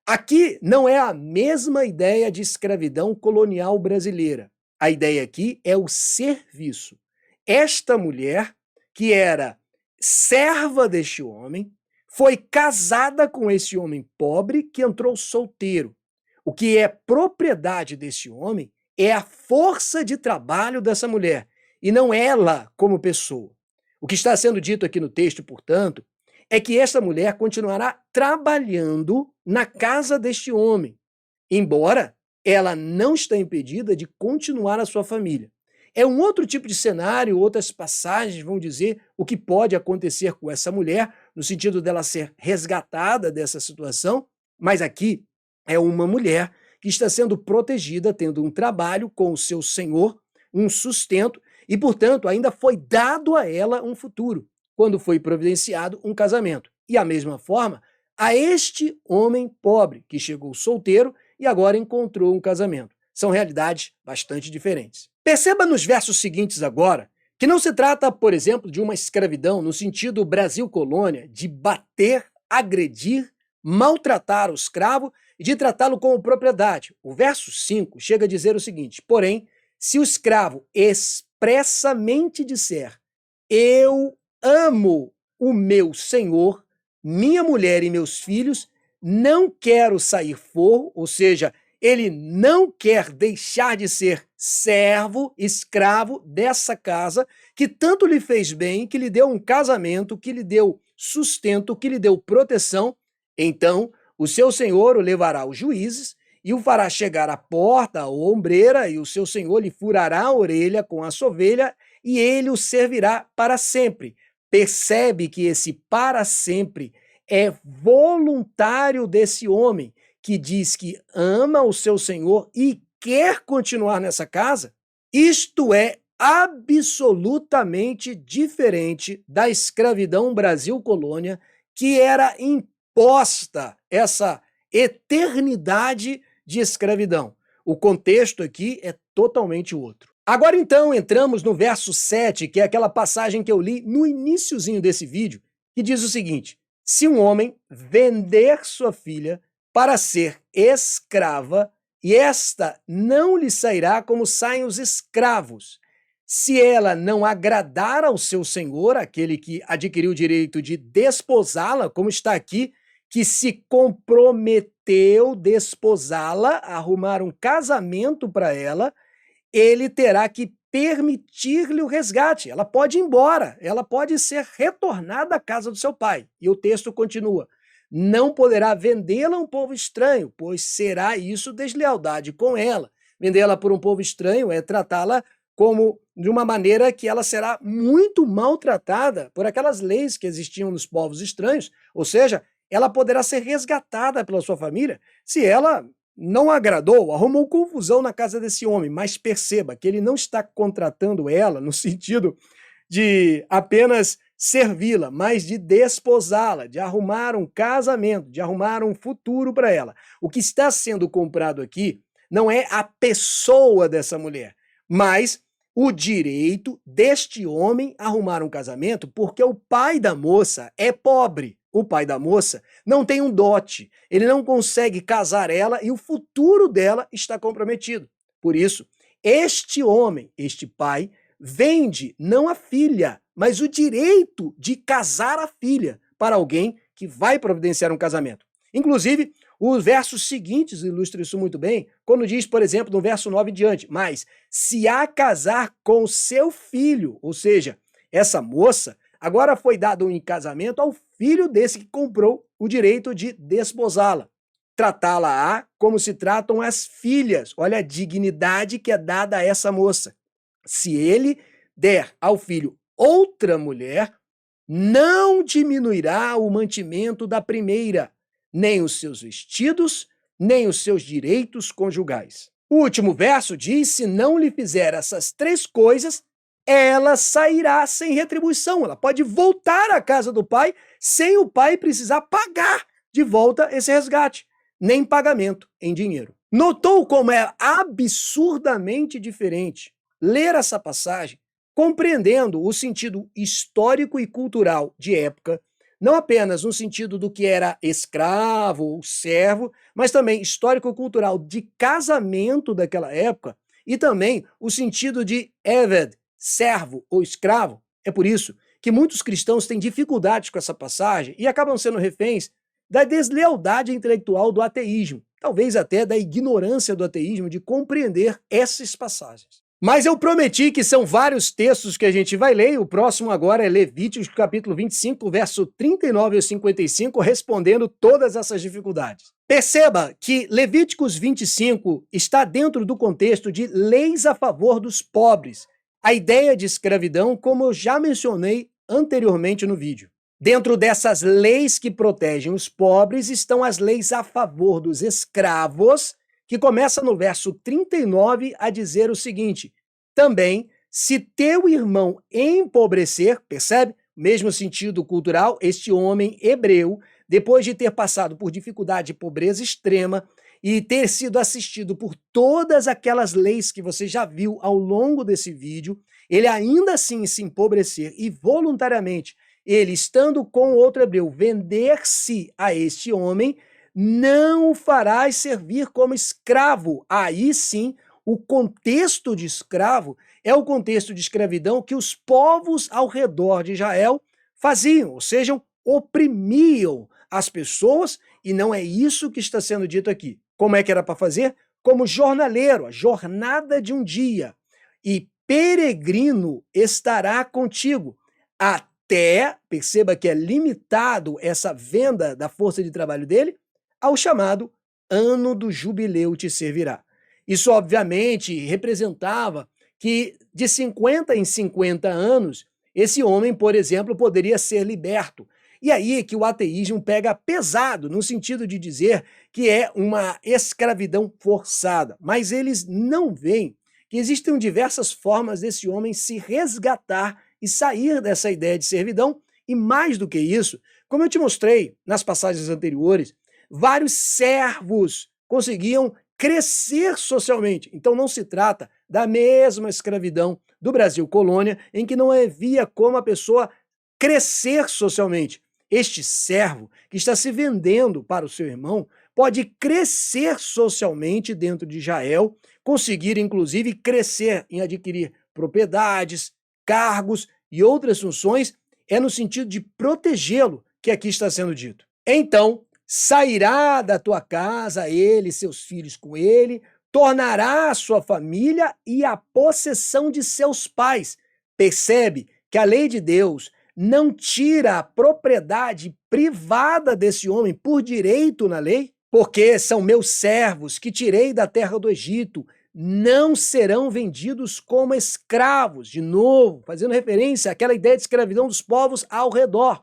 Aqui não é a mesma ideia de escravidão colonial brasileira. A ideia aqui é o serviço. Esta mulher, que era serva deste homem, foi casada com esse homem pobre que entrou solteiro. O que é propriedade desse homem é a força de trabalho dessa mulher, e não ela como pessoa. O que está sendo dito aqui no texto, portanto, é que esta mulher continuará trabalhando na casa deste homem, embora ela não está impedida de continuar a sua família. É um outro tipo de cenário, outras passagens vão dizer o que pode acontecer com essa mulher, no sentido dela ser resgatada dessa situação, mas aqui é uma mulher que está sendo protegida, tendo um trabalho com o seu senhor, um sustento, e, portanto, ainda foi dado a ela um futuro, quando foi providenciado um casamento. E, a mesma forma, a este homem pobre, que chegou solteiro e agora encontrou um casamento. São realidades bastante diferentes. Perceba nos versos seguintes agora que não se trata, por exemplo, de uma escravidão no sentido Brasil-colônia, de bater, agredir, maltratar o escravo e de tratá-lo como propriedade. O verso 5 chega a dizer o seguinte: porém, se o escravo expressamente disser: eu amo o meu senhor, minha mulher e meus filhos, não quero sair forro, ou seja, ele não quer deixar de ser servo, escravo dessa casa que tanto lhe fez bem, que lhe deu um casamento, que lhe deu sustento, que lhe deu proteção, então o seu senhor o levará aos juízes e o fará chegar à porta ou ombreira, e o seu senhor lhe furará a orelha com a sovelha e ele o servirá para sempre. Percebe que esse para sempre é voluntário desse homem, que diz que ama o seu senhor e quer continuar nessa casa? Isto é absolutamente diferente da escravidão Brasil-colônia, que era imposta essa eternidade de escravidão. O contexto aqui é totalmente outro. Agora então entramos no verso 7, que é aquela passagem que eu li no iniciozinho desse vídeo, que diz o seguinte: se um homem vender sua filha para ser escrava, e esta não lhe sairá como saem os escravos, se ela não agradar ao seu senhor, aquele que adquiriu o direito de desposá-la, como está aqui, que se comprometeu desposá-la, arrumar um casamento para ela, ele terá que permitir-lhe o resgate. Ela pode ir embora, ela pode ser retornada à casa do seu pai. E o texto continua: não poderá vendê-la a um povo estranho, pois será isso deslealdade com ela. Vendê-la por um povo estranho é tratá-la como de uma maneira que ela será muito maltratada por aquelas leis que existiam nos povos estranhos, ou seja, ela poderá ser resgatada pela sua família se ela não agradou, arrumou confusão na casa desse homem, mas perceba que ele não está contratando ela no sentido de apenas servi-la, mas de desposá-la, de arrumar um casamento, de arrumar um futuro para ela. O que está sendo comprado aqui não é a pessoa dessa mulher, mas o direito deste homem a arrumar um casamento, porque o pai da moça é pobre. O pai da moça não tem um dote, ele não consegue casar ela e o futuro dela está comprometido. Por isso, este homem, este pai, vende não a filha, mas o direito de casar a filha para alguém que vai providenciar um casamento. Inclusive, Os versos seguintes ilustram isso muito bem, quando diz, por exemplo, no verso 9 em diante, mas se a casar com seu filho, ou seja, essa moça agora foi dada em casamento ao filho desse que comprou o direito de desposá-la. Tratá-la-á como se tratam as filhas. Olha a dignidade que é dada a essa moça. Se ele der ao filho outra mulher, não diminuirá o mantimento da primeira, nem os seus vestidos, nem os seus direitos conjugais. O último verso diz: se não lhe fizer essas três coisas, ela sairá sem retribuição. Ela pode voltar à casa do pai sem o pai precisar pagar de volta esse resgate, nem pagamento em dinheiro. Notou como é absurdamente diferente ler essa passagem, compreendendo o sentido histórico e cultural de época, não apenas no sentido do que era escravo ou servo, mas também histórico-cultural de casamento daquela época e também o sentido de Eved, servo ou escravo. É por isso que muitos cristãos têm dificuldades com essa passagem e acabam sendo reféns da deslealdade intelectual do ateísmo, talvez até da ignorância do ateísmo de compreender essas passagens. Mas eu prometi que são vários textos que a gente vai ler, e o próximo agora é Levíticos capítulo 25, verso 39 a 55, respondendo todas essas dificuldades. Perceba que Levíticos 25 está dentro do contexto de leis a favor dos pobres, a ideia de escravidão, como eu já mencionei anteriormente no vídeo. Dentro dessas leis que protegem os pobres estão as leis a favor dos escravos, que começa no verso 39 a dizer o seguinte: também, se teu irmão empobrecer, percebe? Mesmo sentido cultural, este homem hebreu, depois de ter passado por dificuldade e pobreza extrema e ter sido assistido por todas aquelas leis que você já viu ao longo desse vídeo, ele ainda assim se empobrecer e voluntariamente, ele estando com outro hebreu, vender-se a este homem, não o farás servir como escravo. Aí sim, o contexto de escravo é o contexto de escravidão que os povos ao redor de Israel faziam, ou seja, oprimiam as pessoas, e não é isso que está sendo dito aqui. Como é que era para fazer? Como jornaleiro, a jornada de um dia. E peregrino estará contigo até, perceba que é limitado essa venda da força de trabalho dele, ao chamado ano do jubileu te servirá. Isso, obviamente, representava que de 50 em 50 anos, esse homem, por exemplo, poderia ser liberto. E aí é que o ateísmo pega pesado, no sentido de dizer que é uma escravidão forçada. Mas eles não veem que existem diversas formas desse homem se resgatar e sair dessa ideia de servidão. E mais do que isso, como eu te mostrei nas passagens anteriores, vários servos conseguiam crescer socialmente. Então não se trata da mesma escravidão do Brasil colônia, em que não havia como a pessoa crescer socialmente. Este servo que está se vendendo para o seu irmão pode crescer socialmente dentro de Israel, conseguir inclusive crescer em adquirir propriedades, cargos e outras funções, é no sentido de protegê-lo que aqui está sendo dito. Então, sairá da tua casa ele e seus filhos com ele, tornará a sua família e a possessão de seus pais. Percebe que a lei de Deus não tira a propriedade privada desse homem por direito na lei? Porque são meus servos que tirei da terra do Egito, não serão vendidos como escravos. De novo, fazendo referência àquela ideia de escravidão dos povos ao redor.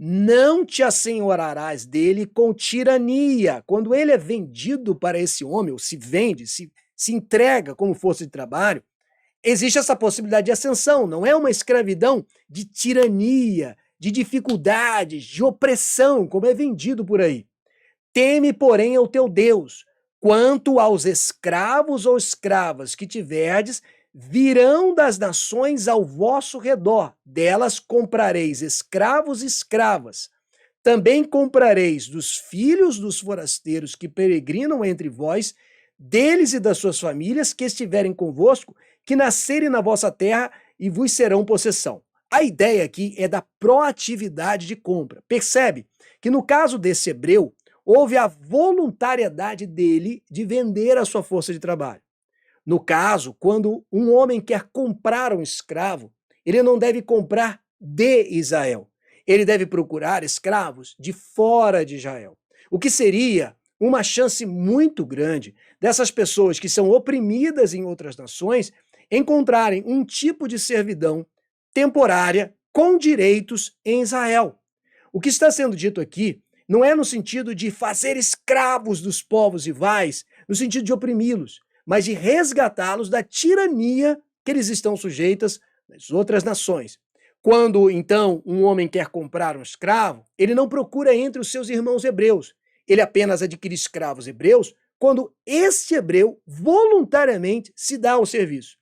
Não te assenhorarás dele com tirania. Quando ele é vendido para esse homem, ou se vende, se entrega como força de trabalho, existe essa possibilidade de ascensão. Não é uma escravidão de tirania, de dificuldades, de opressão, como é vendido por aí. Teme, porém, ao teu Deus. Quanto aos escravos ou escravas que tiverdes, virão das nações ao vosso redor, delas comprareis escravos e escravas. Também comprareis dos filhos dos forasteiros que peregrinam entre vós, deles e das suas famílias que estiverem convosco, que nascerem na vossa terra e vos serão possessão. A ideia aqui é da proatividade de compra. Percebe que no caso desse hebreu, houve a voluntariedade dele de vender a sua força de trabalho. No caso, quando um homem quer comprar um escravo, ele não deve comprar de Israel. Ele deve procurar escravos de fora de Israel. O que seria uma chance muito grande dessas pessoas que são oprimidas em outras nações encontrarem um tipo de servidão temporária com direitos em Israel. O que está sendo dito aqui não é no sentido de fazer escravos dos povos rivais, no sentido de oprimi-los, mas de resgatá-los da tirania que eles estão sujeitos nas outras nações. Quando, então, um homem quer comprar um escravo, ele não procura entre os seus irmãos hebreus. Ele apenas adquire escravos hebreus quando este hebreu voluntariamente se dá ao serviço.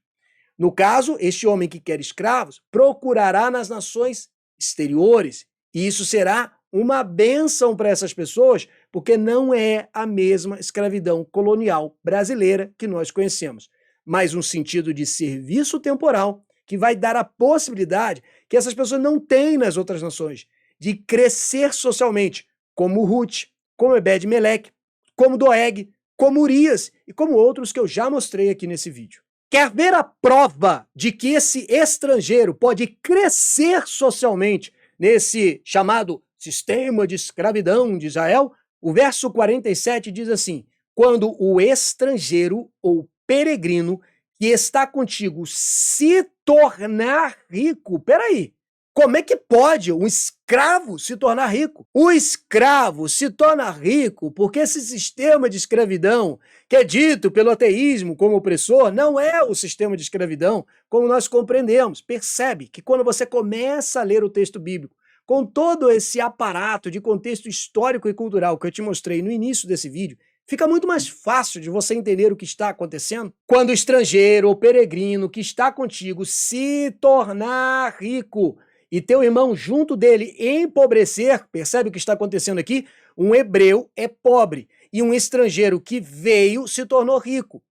No caso, este homem que quer escravos procurará nas nações exteriores, e isso será uma bênção para essas pessoas, porque não é a mesma escravidão colonial brasileira que nós conhecemos, mas um sentido de serviço temporal que vai dar a possibilidade que essas pessoas não têm nas outras nações, de crescer socialmente, como Ruth, como Ebed-Meleque, como Doeg, como Urias e como outros que eu já mostrei aqui nesse vídeo. Quer ver a prova de que esse estrangeiro pode crescer socialmente nesse chamado sistema de escravidão de Israel? O verso 47 diz assim: quando o estrangeiro ou peregrino que está contigo se tornar rico. Peraí, como é que pode um escravo se tornar rico? O escravo se torna rico porque esse sistema de escravidão, que é dito pelo ateísmo como opressor, não é o sistema de escravidão como nós compreendemos. Percebe que quando você começa a ler o texto bíblico, com todo esse aparato de contexto histórico e cultural que eu te mostrei no início desse vídeo, fica muito mais fácil de você entender o que está acontecendo. Quando o estrangeiro ou peregrino que está contigo se tornar rico e teu irmão junto dele empobrecer, percebe o que está acontecendo aqui? Um hebreu é pobre e um estrangeiro que veio se tornou rico.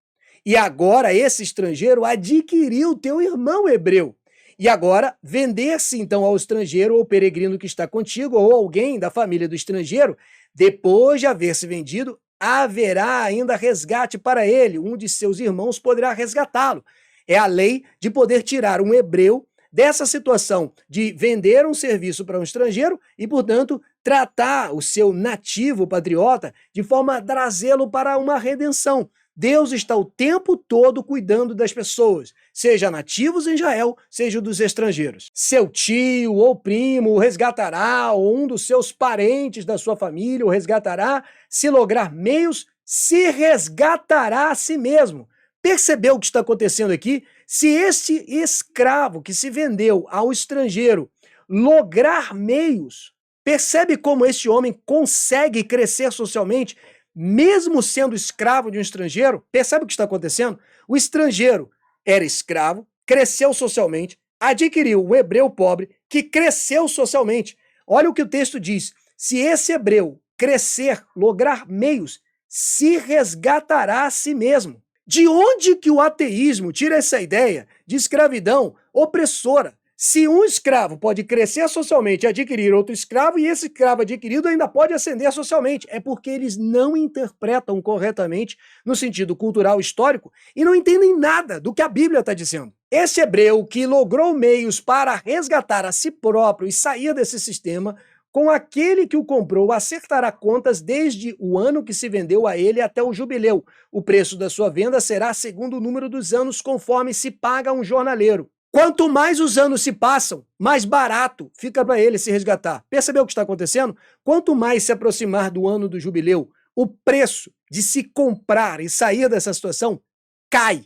E agora esse estrangeiro adquiriu teu irmão hebreu. E agora, vender-se então ao estrangeiro ou peregrino que está contigo, ou alguém da família do estrangeiro, depois de haver se vendido, haverá ainda resgate para ele, um de seus irmãos poderá resgatá-lo. É a lei de poder tirar um hebreu dessa situação de vender um serviço para um estrangeiro e, portanto, tratar o seu nativo patriota de forma a trazê-lo para uma redenção. Deus está o tempo todo cuidando das pessoas, seja nativos em Israel, seja dos estrangeiros. Seu tio ou primo o resgatará, ou um dos seus parentes da sua família o resgatará, se lograr meios, se resgatará a si mesmo. Percebeu o que está acontecendo aqui? Se este escravo que se vendeu ao estrangeiro lograr meios, percebe como este homem consegue crescer socialmente, mesmo sendo escravo de um estrangeiro? Percebe o que está acontecendo? O estrangeiro era escravo, cresceu socialmente, adquiriu um hebreu pobre que cresceu socialmente. Olha o que o texto diz: se esse hebreu crescer, lograr meios, se resgatará a si mesmo. De onde que o ateísmo tira essa ideia de escravidão opressora? Se um escravo pode crescer socialmente e adquirir outro escravo, e esse escravo adquirido ainda pode ascender socialmente, é porque eles não interpretam corretamente no sentido cultural histórico e não entendem nada do que a Bíblia está dizendo. Esse hebreu que logrou meios para resgatar a si próprio e sair desse sistema, com aquele que o comprou acertará contas desde o ano que se vendeu a ele até o jubileu. O preço da sua venda será segundo o número dos anos, conforme se paga a um jornaleiro. Quanto mais os anos se passam, mais barato fica para ele se resgatar. Percebeu o que está acontecendo? Quanto mais se aproximar do ano do jubileu, o preço de se comprar e sair dessa situação cai.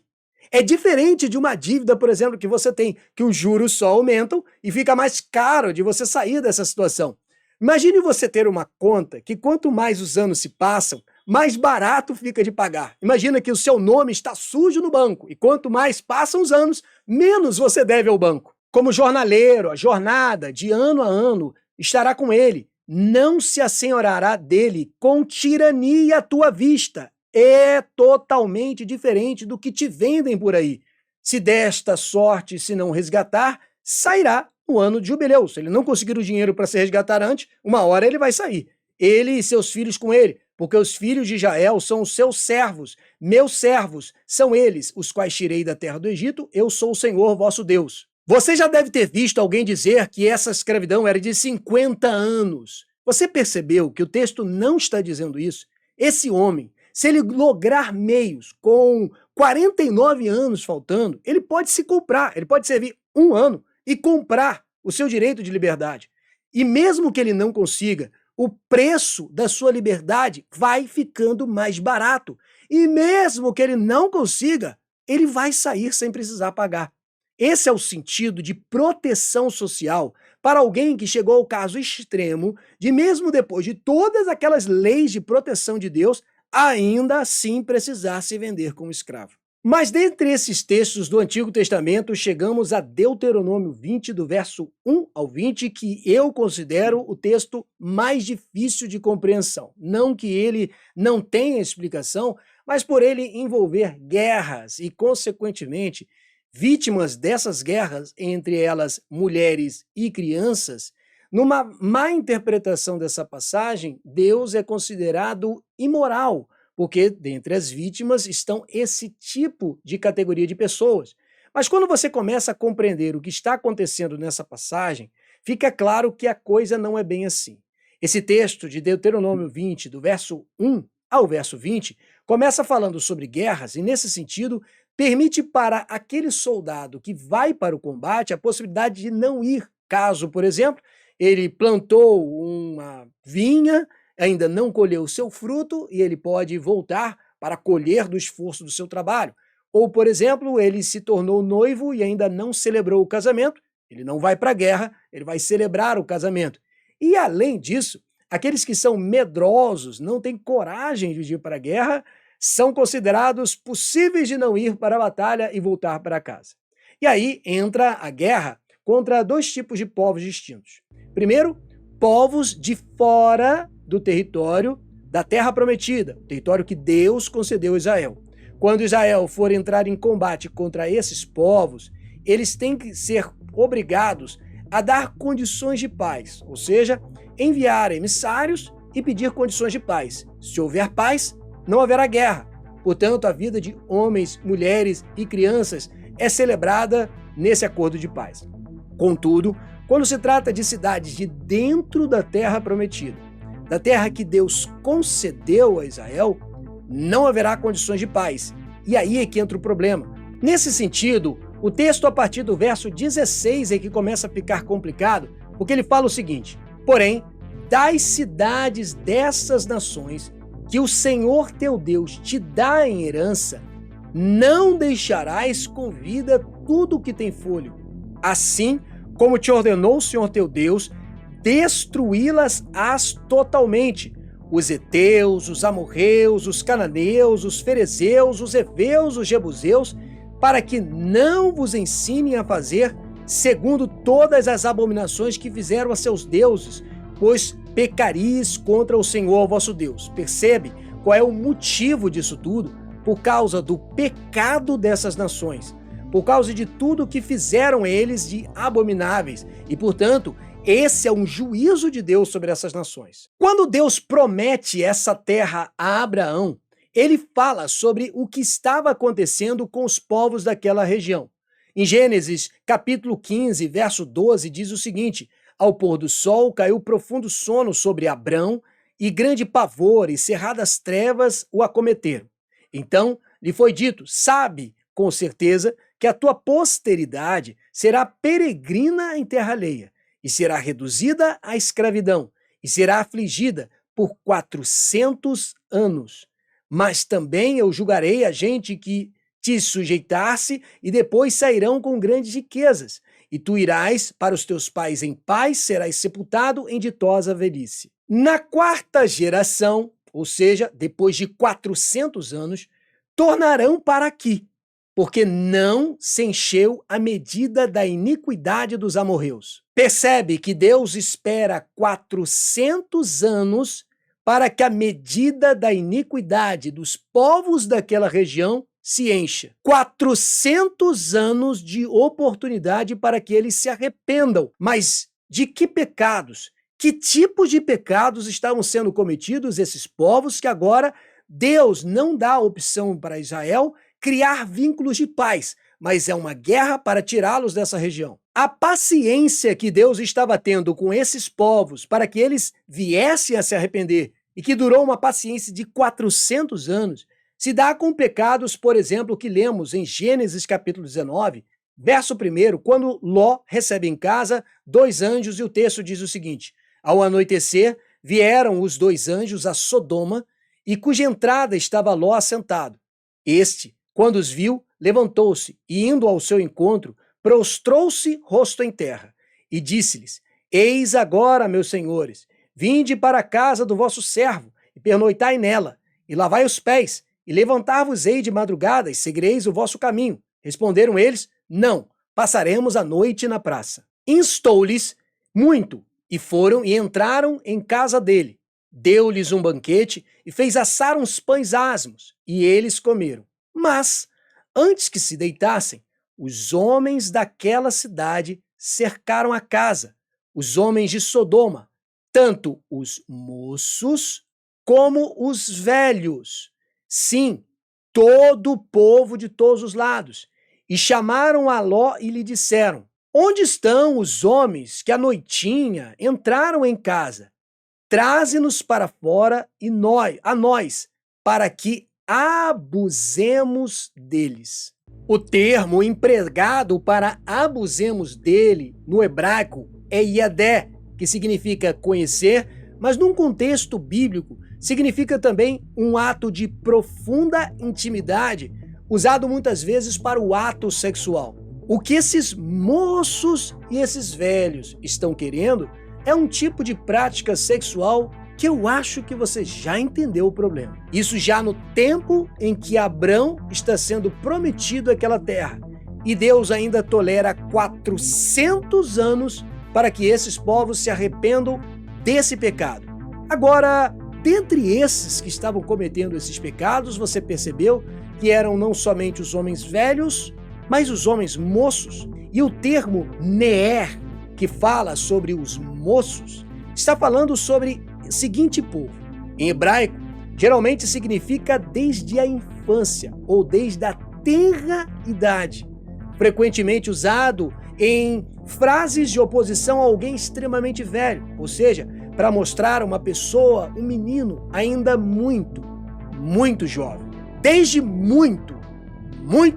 É diferente de uma dívida, por exemplo, que você tem, que os juros só aumentam e fica mais caro de você sair dessa situação. Imagine você ter uma conta que quanto mais os anos se passam, mais barato fica de pagar. Imagina que o seu nome está sujo no banco e quanto mais passam os anos, menos você deve ao banco. Como jornaleiro, a jornada de ano a ano estará com ele. Não se assenhorará dele com tirania à tua vista. É totalmente diferente do que te vendem por aí. Se desta sorte se não resgatar, sairá no ano de jubileu. Se ele não conseguir o dinheiro para se resgatar antes, uma hora ele vai sair. ele e seus filhos com ele, porque os filhos de Israel são os seus servos, meus servos são eles, os quais tirei da terra do Egito, eu sou o Senhor vosso Deus. Você já deve ter visto alguém dizer que essa escravidão era de 50 anos. Você percebeu que o texto não está dizendo isso? Esse homem, se ele lograr meios com 49 anos faltando, ele pode se comprar, ele pode servir 1 ano e comprar o seu direito de liberdade. E mesmo que ele não consiga, o preço da sua liberdade vai ficando mais barato. E mesmo que ele não consiga, ele vai sair sem precisar pagar. Esse é o sentido de proteção social para alguém que chegou ao caso extremo de, mesmo depois de todas aquelas leis de proteção de Deus, ainda assim precisar se vender como escravo. Mas dentre esses textos do Antigo Testamento, chegamos a Deuteronômio 20, do verso 1 ao 20, que eu considero o texto mais difícil de compreensão. Não que ele não tenha explicação, mas por ele envolver guerras e, consequentemente, vítimas dessas guerras, entre elas mulheres e crianças. Numa má interpretação dessa passagem, Deus é considerado imoral, porque dentre as vítimas estão esse tipo de categoria de pessoas. Mas quando você começa a compreender o que está acontecendo nessa passagem, fica claro que a coisa não é bem assim. Esse texto de Deuteronômio 20, do verso 1 ao verso 20, começa falando sobre guerras e, nesse sentido, permite para aquele soldado que vai para o combate a possibilidade de não ir, caso, por exemplo, ele plantou uma vinha, ainda não colheu o seu fruto e ele pode voltar para colher do esforço do seu trabalho. Ou, por exemplo, ele se tornou noivo e ainda não celebrou o casamento, ele não vai para a guerra, ele vai celebrar o casamento. E, além disso, aqueles que são medrosos, não têm coragem de ir para a guerra, são considerados possíveis de não ir para a batalha e voltar para casa. E aí entra a guerra contra 2 tipos de povos distintos. Primeiro, povos de fora do território da Terra Prometida, o território que Deus concedeu a Israel. Quando Israel for entrar em combate contra esses povos, eles têm que ser obrigados a dar condições de paz, ou seja, enviar emissários e pedir condições de paz. Se houver paz, não haverá guerra. Portanto, a vida de homens, mulheres e crianças é celebrada nesse acordo de paz. Contudo, quando se trata de cidades de dentro da Terra Prometida, da terra que Deus concedeu a Israel, não haverá condições de paz. E aí é que entra o problema. Nesse sentido, o texto a partir do verso 16 é que começa a ficar complicado, porque ele fala o seguinte: porém, das cidades dessas nações que o Senhor teu Deus te dá em herança, não deixarás com vida tudo o que tem fôlego. Assim como te ordenou o Senhor teu Deus, destruí-las-ás totalmente. Os heteus, os amorreus, os cananeus, os ferezeus, os heveus, os jebuseus, para que não vos ensinem a fazer segundo todas as abominações que fizeram a seus deuses, pois pecaris contra o Senhor vosso Deus. Percebe qual é o motivo disso tudo? Por causa do pecado dessas nações, por causa de tudo que fizeram eles de abomináveis, e, portanto, esse é um juízo de Deus sobre essas nações. Quando Deus promete essa terra a Abraão, ele fala sobre o que estava acontecendo com os povos daquela região. Em Gênesis, capítulo 15, verso 12, diz o seguinte: ao pôr do sol caiu profundo sono sobre Abrão, e grande pavor e cerradas trevas o acometeram. Então lhe foi dito: sabe com certeza que a tua posteridade será peregrina em terra alheia, e será reduzida à escravidão, e será afligida por 400 anos. Mas também eu julgarei a gente que te sujeitar-se, e depois sairão com grandes riquezas. E tu irás para os teus pais em paz, serás sepultado em ditosa velhice. Na 4ª geração, ou seja, depois de 400 anos, tornarão para aqui, porque não se encheu a medida da iniquidade dos amorreus. Percebe que Deus espera 400 anos para que a medida da iniquidade dos povos daquela região se encha. 400 anos de oportunidade para que eles se arrependam. Mas de que pecados, Que tipos de pecados estavam sendo cometidos esses povos que agora Deus não dá a opção para Israel criar vínculos de paz, mas é uma guerra para tirá-los dessa região. A paciência que Deus estava tendo com esses povos para que eles viessem a se arrepender e que durou uma paciência de 400 anos, se dá com pecados, por exemplo, que lemos em Gênesis capítulo 19, verso 1, quando Ló recebe em casa 2 anjos e o texto diz o seguinte: ao anoitecer, vieram os 2 anjos a Sodoma, e cuja entrada estava Ló assentado. Este, quando os viu, levantou-se e, indo ao seu encontro, prostrou-se rosto em terra, e disse-lhes: eis agora, meus senhores, vinde para a casa do vosso servo, e pernoitai nela, e lavai os pés, e levantar-vos-ei de madrugada, e seguireis o vosso caminho. Responderam eles: não, passaremos a noite na praça. Instou-lhes muito, e foram e entraram em casa dele. Deu-lhes um banquete e fez assar uns pães asmos, e eles comeram. Mas, antes que se deitassem, os homens daquela cidade cercaram a casa, os homens de Sodoma, tanto os moços como os velhos. Sim, todo o povo de todos os lados. E chamaram a Ló e lhe disseram: onde estão os homens que à noitinha entraram em casa? Traze-nos para fora e a nós, para que abusemos deles. O termo empregado para abusemos dele no hebraico é yadé, que significa conhecer, mas num contexto bíblico significa também um ato de profunda intimidade, usado muitas vezes para o ato sexual. O que esses moços e esses velhos estão querendo é um tipo de prática sexual que eu acho que você já entendeu o problema. Isso já no tempo em que Abrão está sendo prometido aquela terra. E Deus ainda tolera 400 anos para que esses povos se arrependam desse pecado. Agora, dentre esses que estavam cometendo esses pecados, você percebeu que eram não somente os homens velhos, mas os homens moços. E o termo Neer, que fala sobre os moços, está falando sobre o seguinte povo. Em hebraico, geralmente significa desde a infância ou desde a tenra idade, frequentemente usado em frases de oposição a alguém extremamente velho, ou seja, para mostrar uma pessoa, um menino ainda muito jovem. Desde muito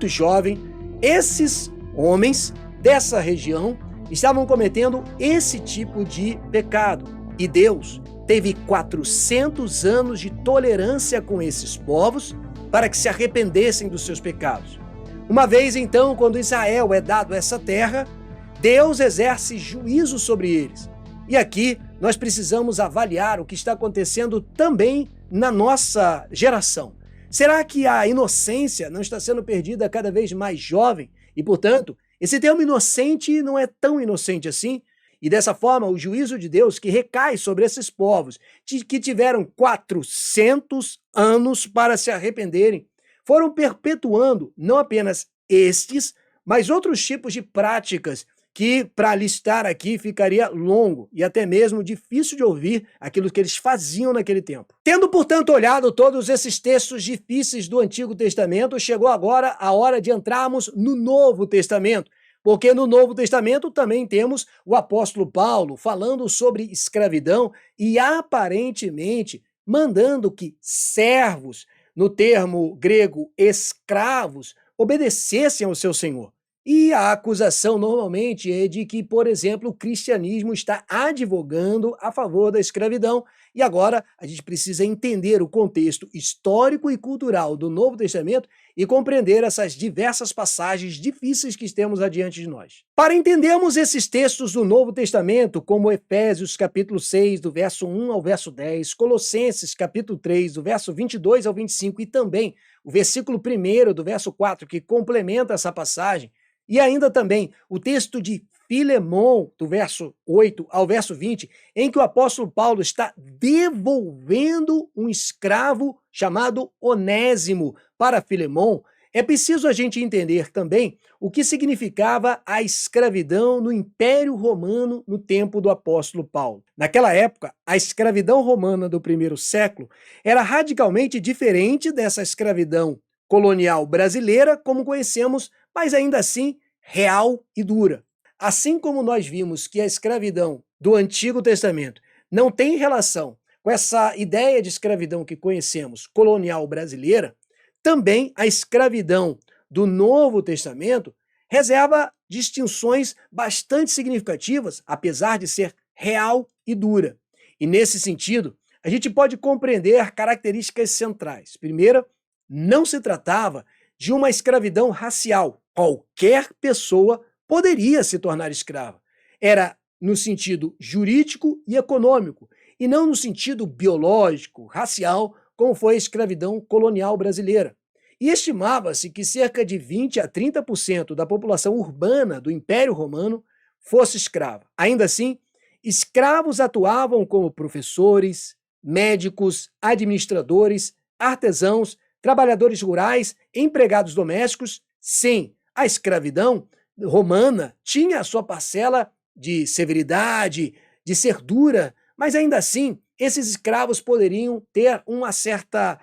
jovem, esses homens dessa região estavam cometendo esse tipo de pecado. E Deus teve 400 anos de tolerância com esses povos para que se arrependessem dos seus pecados. Uma vez então, quando Israel é dado essa terra, Deus exerce juízo sobre eles. E aqui nós precisamos avaliar o que está acontecendo também na nossa geração. Será que a inocência não está sendo perdida cada vez mais jovem? E, portanto, esse termo inocente não é tão inocente assim? E dessa forma, o juízo de Deus que recai sobre esses povos, que tiveram 400 anos para se arrependerem, foram perpetuando não apenas estes, mas outros tipos de práticas que, para listar aqui, ficaria longo e até mesmo difícil de ouvir aquilo que eles faziam naquele tempo. Tendo, portanto, olhado todos esses textos difíceis do Antigo Testamento, chegou agora a hora de entrarmos no Novo Testamento, porque no Novo Testamento também temos o apóstolo Paulo falando sobre escravidão e aparentemente mandando que servos, no termo grego escravos, obedecessem ao seu senhor. E a acusação normalmente é de que, por exemplo, o cristianismo está advogando a favor da escravidão. E agora a gente precisa entender o contexto histórico e cultural do Novo Testamento e compreender essas diversas passagens difíceis que temos adiante de nós. Para entendermos esses textos do Novo Testamento, como Efésios capítulo 6, do verso 1 ao verso 10, Colossenses capítulo 3, do verso 22 ao 25 e também o versículo 1 do verso 4, que complementa essa passagem, e ainda também o texto de Filemão, do verso 8 ao verso 20, em que o apóstolo Paulo está devolvendo um escravo chamado Onésimo para Filemão, É preciso a gente entender também o que significava a escravidão no Império Romano no tempo do apóstolo Paulo. Naquela época, a escravidão romana do primeiro século era radicalmente diferente dessa escravidão colonial brasileira como conhecemos, mas ainda assim real e dura. Assim como nós vimos que a escravidão do Antigo Testamento não tem relação com essa ideia de escravidão que conhecemos, colonial brasileira, também a escravidão do Novo Testamento reserva distinções bastante significativas, apesar de ser real e dura. E nesse sentido, a gente pode compreender características centrais. Primeiro, não se tratava de uma escravidão racial. Qualquer pessoa poderia se tornar escrava. Era no sentido jurídico e econômico, e não no sentido biológico, racial, como foi a escravidão colonial brasileira. E estimava-se que cerca de 20 a 30% da população urbana do Império Romano fosse escrava. Ainda assim, escravos atuavam como professores, médicos, administradores, artesãos, trabalhadores rurais, empregados domésticos. Sim, a escravidão romana tinha a sua parcela de severidade, de ser dura, mas ainda assim, esses escravos poderiam ter uma certa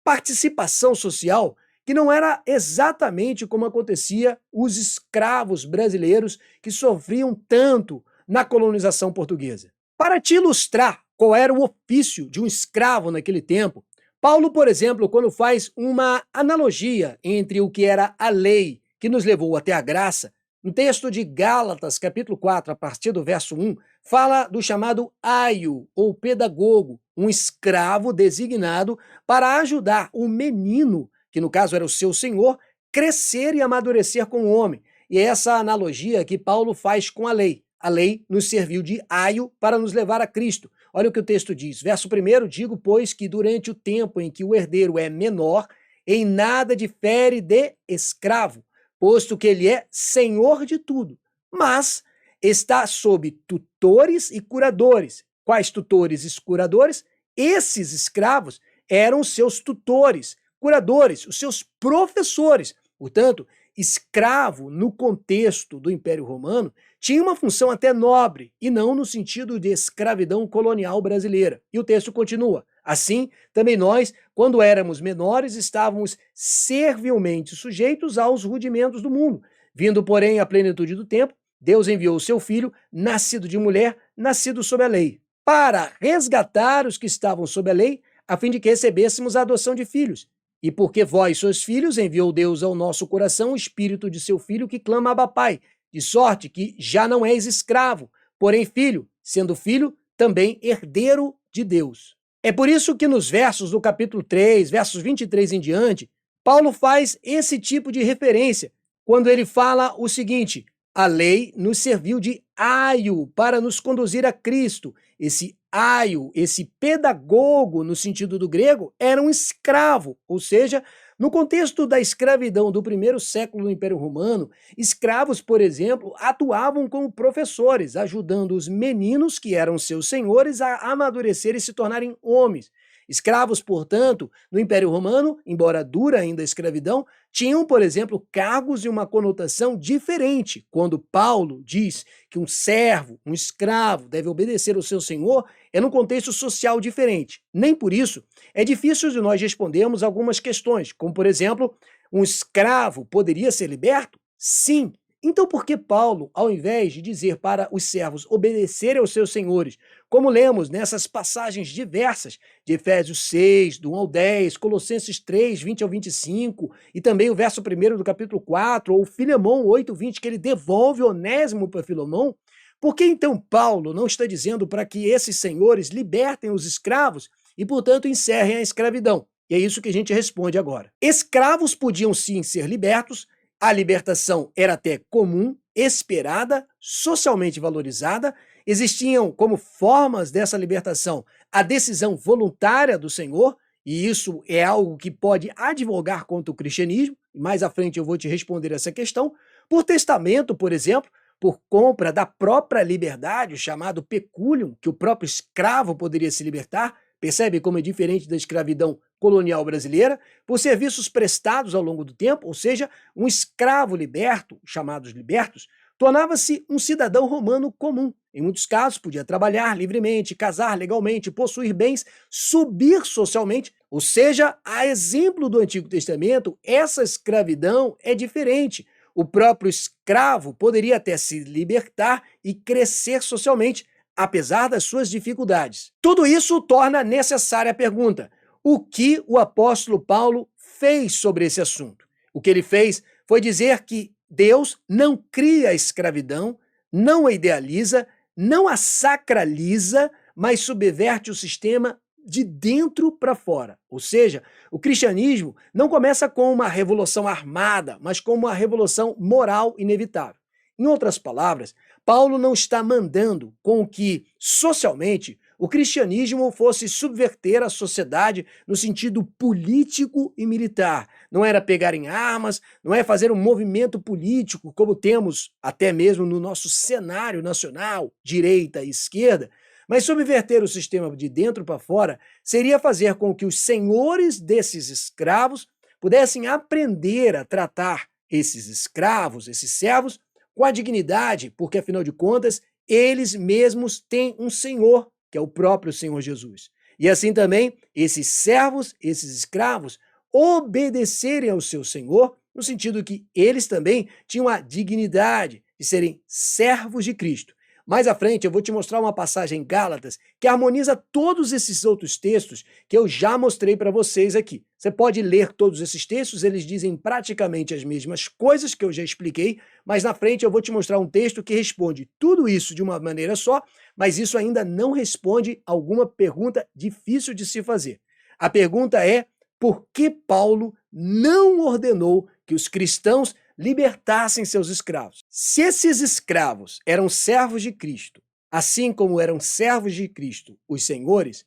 participação social que não era exatamente como acontecia os escravos brasileiros que sofriam tanto na colonização portuguesa. Para te ilustrar qual era o ofício de um escravo naquele tempo, Paulo, por exemplo, quando faz uma analogia entre o que era a lei que nos levou até a graça, no texto de Gálatas, capítulo 4, a partir do verso 1, fala do chamado aio, ou pedagogo, um escravo designado para ajudar o menino, que no caso era o seu senhor, crescer e amadurecer como homem. E é essa analogia que Paulo faz com a lei. A lei nos serviu de aio para nos levar a Cristo. Olha o que o texto diz. Verso 1, digo, pois, que durante o tempo em que o herdeiro é menor, em nada difere de escravo, posto que ele é senhor de tudo, mas está sob tutores e curadores. Quais tutores e curadores? Esses escravos eram seus tutores, curadores, os seus professores. Portanto, escravo, no contexto do Império Romano, tinha uma função até nobre, e não no sentido de escravidão colonial brasileira. E o texto continua. Assim, também nós, quando éramos menores, estávamos servilmente sujeitos aos rudimentos do mundo. Vindo, porém, à plenitude do tempo, Deus enviou o seu Filho, nascido de mulher, nascido sob a lei, para resgatar os que estavam sob a lei, a fim de que recebêssemos a adoção de filhos. E porque vós sois filhos, enviou Deus ao nosso coração o Espírito de seu Filho que clama Abba Pai, de sorte que já não és escravo, porém filho, sendo filho, também herdeiro de Deus. É por isso que nos versos do capítulo 3, versos 23 em diante, Paulo faz esse tipo de referência, quando ele fala o seguinte: a lei nos serviu de aio para nos conduzir a Cristo. Esse aio, esse pedagogo, no sentido do grego, era um escravo, ou seja, no contexto da escravidão do primeiro século do Império Romano, escravos, por exemplo, atuavam como professores, ajudando os meninos, que eram seus senhores, a amadurecer e se tornarem homens. Escravos, portanto, no Império Romano, embora dura ainda a escravidão, tinham, por exemplo, cargos e uma conotação diferente. Quando Paulo diz que um servo, um escravo, deve obedecer ao seu senhor, é num contexto social diferente. Nem por isso é difícil de nós respondermos algumas questões, como, por exemplo, um escravo poderia ser liberto? Sim. Então, por que Paulo, ao invés de dizer para os servos obedecerem aos seus senhores, como lemos nessas passagens diversas de Efésios 6, do 1 ao 10, Colossenses 3, 20 ao 25, e também o verso 1 do capítulo 4, ou Filemão 8, 20, que ele devolve Onésimo para Filemão, por que então Paulo não está dizendo para que esses senhores libertem os escravos e, portanto, encerrem a escravidão? E é isso que a gente responde agora. Escravos podiam sim ser libertos. A libertação era até comum, esperada, socialmente valorizada. Existiam como formas dessa libertação a decisão voluntária do Senhor, e isso é algo que pode advogar contra o cristianismo. Mais à frente eu vou te responder essa questão. Por testamento, por exemplo, por compra da própria liberdade, o chamado peculium, que o próprio escravo poderia se libertar, Percebe como é diferente da escravidão colonial brasileira? Por serviços prestados ao longo do tempo, ou seja, um escravo liberto, chamados libertos, tornava-se um cidadão romano comum. Em muitos casos, podia trabalhar livremente, casar legalmente, possuir bens, subir socialmente. Ou seja, a exemplo do Antigo Testamento, essa escravidão é diferente. O próprio escravo poderia até se libertar e crescer socialmente, apesar das suas dificuldades. Tudo isso torna necessária a pergunta: o que o apóstolo Paulo fez sobre esse assunto? O que ele fez foi dizer que Deus não cria a escravidão, não a idealiza, não a sacraliza, mas subverte o sistema de dentro para fora. Ou seja, o cristianismo não começa com uma revolução armada, mas com uma revolução moral inevitável. Em outras palavras, Paulo não está mandando com que, socialmente, o cristianismo fosse subverter a sociedade no sentido político e militar. Não era pegar em armas, não é fazer um movimento político, como temos até mesmo no nosso cenário nacional, direita e esquerda, mas subverter o sistema de dentro para fora seria fazer com que os senhores desses escravos pudessem aprender a tratar esses escravos, esses servos, com a dignidade, porque afinal de contas, eles mesmos têm um senhor, que é o próprio Senhor Jesus. E assim também, esses servos, esses escravos, obedecerem ao seu senhor, no sentido que eles também tinham a dignidade de serem servos de Cristo. Mais à frente eu vou te mostrar uma passagem em Gálatas que harmoniza todos esses outros textos que eu já mostrei para vocês aqui. Você pode ler todos esses textos, eles dizem praticamente as mesmas coisas que eu já expliquei, mas na frente eu vou te mostrar um texto que responde tudo isso de uma maneira só, mas isso ainda não responde alguma pergunta difícil de se fazer. A pergunta é: por que Paulo não ordenou que os cristãos libertassem seus escravos? Se esses escravos eram servos de Cristo, assim como eram servos de Cristo os senhores,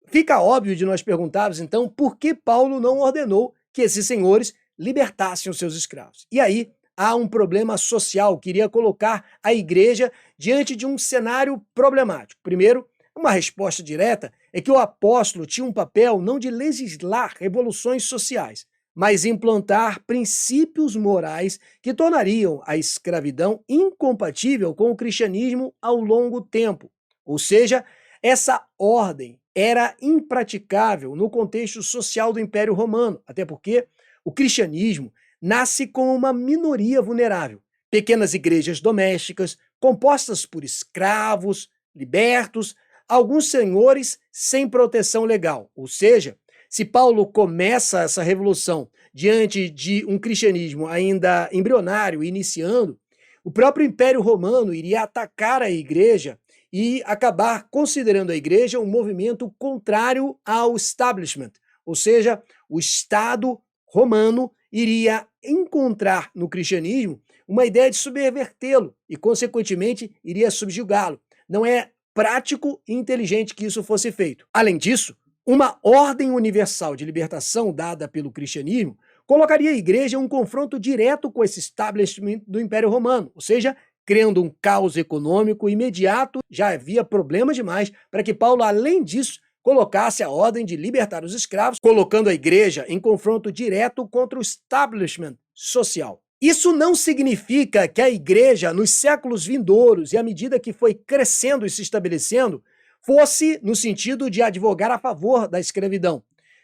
fica óbvio de nós perguntarmos, então, por que Paulo não ordenou que esses senhores libertassem os seus escravos? E aí há um problema social que iria colocar a igreja diante de um cenário problemático. Primeiro, uma resposta direta é que o apóstolo tinha um papel não de legislar revoluções sociais, mas implantar princípios morais que tornariam a escravidão incompatível com o cristianismo ao longo tempo. Ou seja, essa ordem era impraticável no contexto social do Império Romano, até porque o cristianismo nasce com uma minoria vulnerável. Pequenas igrejas domésticas, compostas por escravos, libertos, alguns senhores sem proteção legal. Ou seja, se Paulo começa essa revolução diante de um cristianismo ainda embrionário, iniciando, o próprio Império Romano iria atacar a igreja e acabar considerando a igreja um movimento contrário ao establishment, ou seja, o Estado romano iria encontrar no cristianismo uma ideia de subvertê-lo e, consequentemente, iria subjugá-lo. Não é prático e inteligente que isso fosse feito. Além disso, uma ordem universal de libertação dada pelo cristianismo colocaria a igreja em um confronto direto com esse establishment do Império Romano, ou seja, criando um caos econômico imediato. Já havia problema demais para que Paulo, além disso, colocasse a ordem de libertar os escravos, colocando a igreja em confronto direto contra o establishment social. Isso não significa que a igreja, nos séculos vindouros e à medida que foi crescendo e se estabelecendo, fosse no sentido de advogar a favor da escravidão.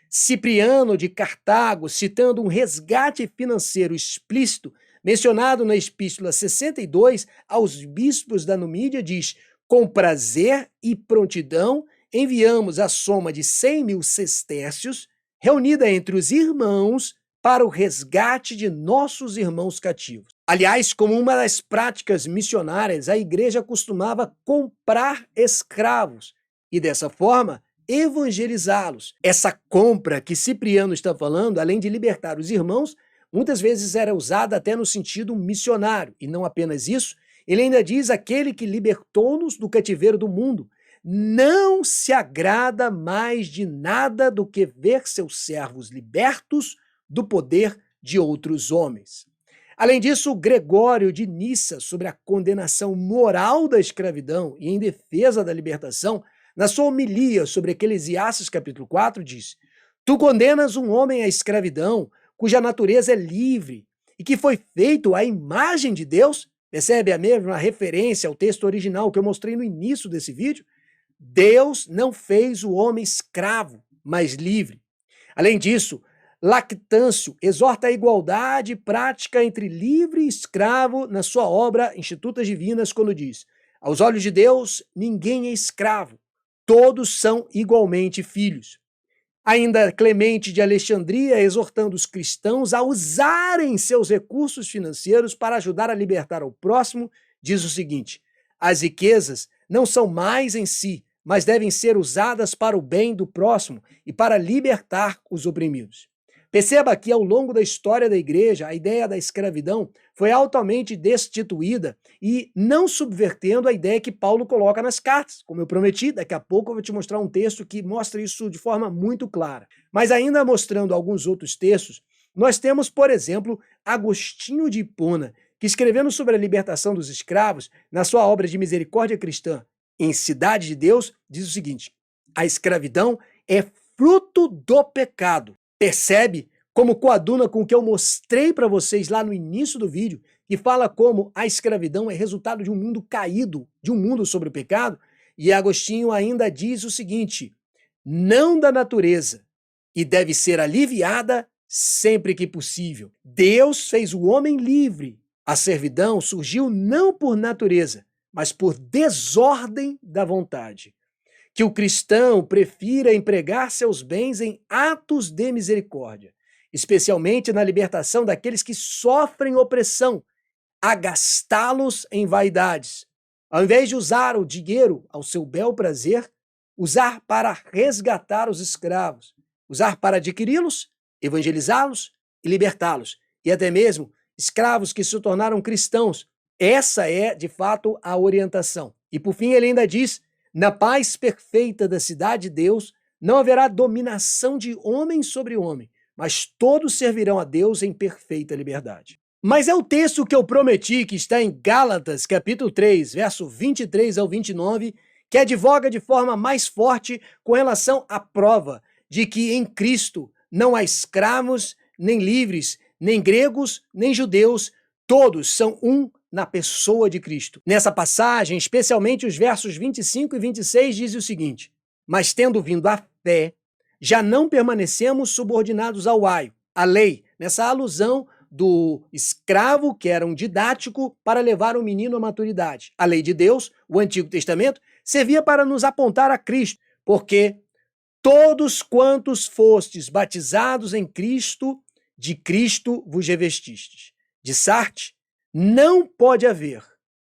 Cipriano de Cartago, citando um resgate financeiro explícito, mencionado na Epístola 62 aos bispos da Numídia, diz: com prazer e prontidão enviamos a soma de 100.000 sestércios, reunida entre os irmãos, para o resgate de nossos irmãos cativos. Aliás, como uma das práticas missionárias, a igreja costumava comprar escravos e, dessa forma, evangelizá-los. Essa compra que Cipriano está falando, além de libertar os irmãos, muitas vezes era usada até no sentido missionário. E não apenas isso, ele ainda diz: aquele que libertou-nos do cativeiro do mundo não se agrada mais de nada do que ver seus servos libertos do poder de outros homens. Além disso, Gregório de Nissa, sobre a condenação moral da escravidão e em defesa da libertação, na sua homilia sobre Eclesiastes capítulo 4, diz: Tu condenas um homem à escravidão, cuja natureza é livre, e que foi feito à imagem de Deus? Percebe a mesma referência ao texto original que eu mostrei no início desse vídeo? Deus não fez o homem escravo, mas livre. Além disso, Lactâncio exorta a igualdade prática entre livre e escravo na sua obra Institutas Divinas, quando diz: aos olhos de Deus, ninguém é escravo, todos são igualmente filhos. Ainda Clemente de Alexandria, exortando os cristãos a usarem seus recursos financeiros para ajudar a libertar o próximo, diz o seguinte: as riquezas não são mais em si, mas devem ser usadas para o bem do próximo e para libertar os oprimidos. Perceba que ao longo da história da igreja, a ideia da escravidão foi altamente destituída e não subvertendo a ideia que Paulo coloca nas cartas. Como eu prometi, daqui a pouco eu vou te mostrar um texto que mostra isso de forma muito clara. Mas ainda mostrando alguns outros textos, nós temos, por exemplo, Agostinho de Hipona, que escrevendo sobre a libertação dos escravos, na sua obra de Misericórdia Cristã, em Cidade de Deus, diz o seguinte: a escravidão é fruto do pecado. Percebe como coaduna com o que eu mostrei para vocês lá no início do vídeo, que fala como a escravidão é resultado de um mundo caído, de um mundo sobre o pecado? E Agostinho ainda diz o seguinte: não da natureza, e deve ser aliviada sempre que possível. Deus fez o homem livre. A servidão surgiu não por natureza, mas por desordem da vontade. Que o cristão prefira empregar seus bens em atos de misericórdia, especialmente na libertação daqueles que sofrem opressão, a gastá-los em vaidades. Ao invés de usar o dinheiro ao seu bel prazer, usar para resgatar os escravos, usar para adquiri-los, evangelizá-los e libertá-los, e até mesmo escravos que se tornaram cristãos. Essa é, de fato, a orientação. E por fim ele ainda diz: na paz perfeita da cidade de Deus, não haverá dominação de homem sobre homem, mas todos servirão a Deus em perfeita liberdade. Mas é o texto que eu prometi, que está em Gálatas, capítulo 3, verso 23 ao 29, que advoga de forma mais forte com relação à prova de que em Cristo não há escravos, nem livres, nem gregos, nem judeus, todos são um na pessoa de Cristo. Nessa passagem, especialmente os versos 25 e 26, diz o seguinte: mas tendo vindo a fé, já não permanecemos subordinados ao aio, à lei, nessa alusão do escravo, que era um didático para levar o menino à maturidade. A lei de Deus, o Antigo Testamento, servia para nos apontar a Cristo, porque todos quantos fostes batizados em Cristo, de Cristo vos revestistes. De Sarte, não pode haver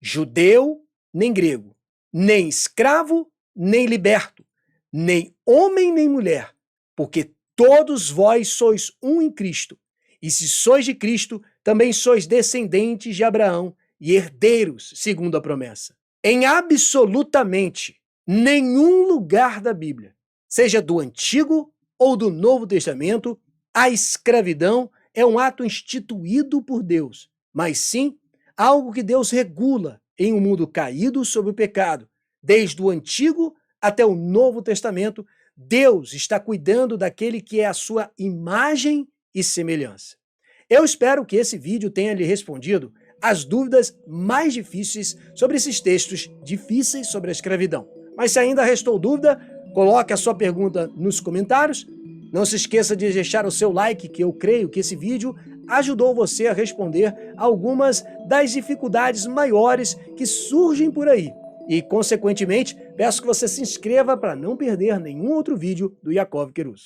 judeu nem grego, nem escravo nem liberto, nem homem nem mulher, porque todos vós sois um em Cristo. E se sois de Cristo, também sois descendentes de Abraão e herdeiros, segundo a promessa. Em absolutamente nenhum lugar da Bíblia, seja do Antigo ou do Novo Testamento, a escravidão é um ato instituído por Deus, mas sim algo que Deus regula em um mundo caído sob o pecado. Desde o Antigo até o Novo Testamento, Deus está cuidando daquele que é a sua imagem e semelhança. Eu espero que esse vídeo tenha lhe respondido as dúvidas mais difíceis sobre esses textos difíceis sobre a escravidão. Mas se ainda restou dúvida, coloque a sua pergunta nos comentários. Não se esqueça de deixar o seu like, que eu creio que esse vídeo ajudou você a responder algumas das dificuldades maiores que surgem por aí. E, consequentemente, peço que você se inscreva para não perder nenhum outro vídeo do Yaakov Querus.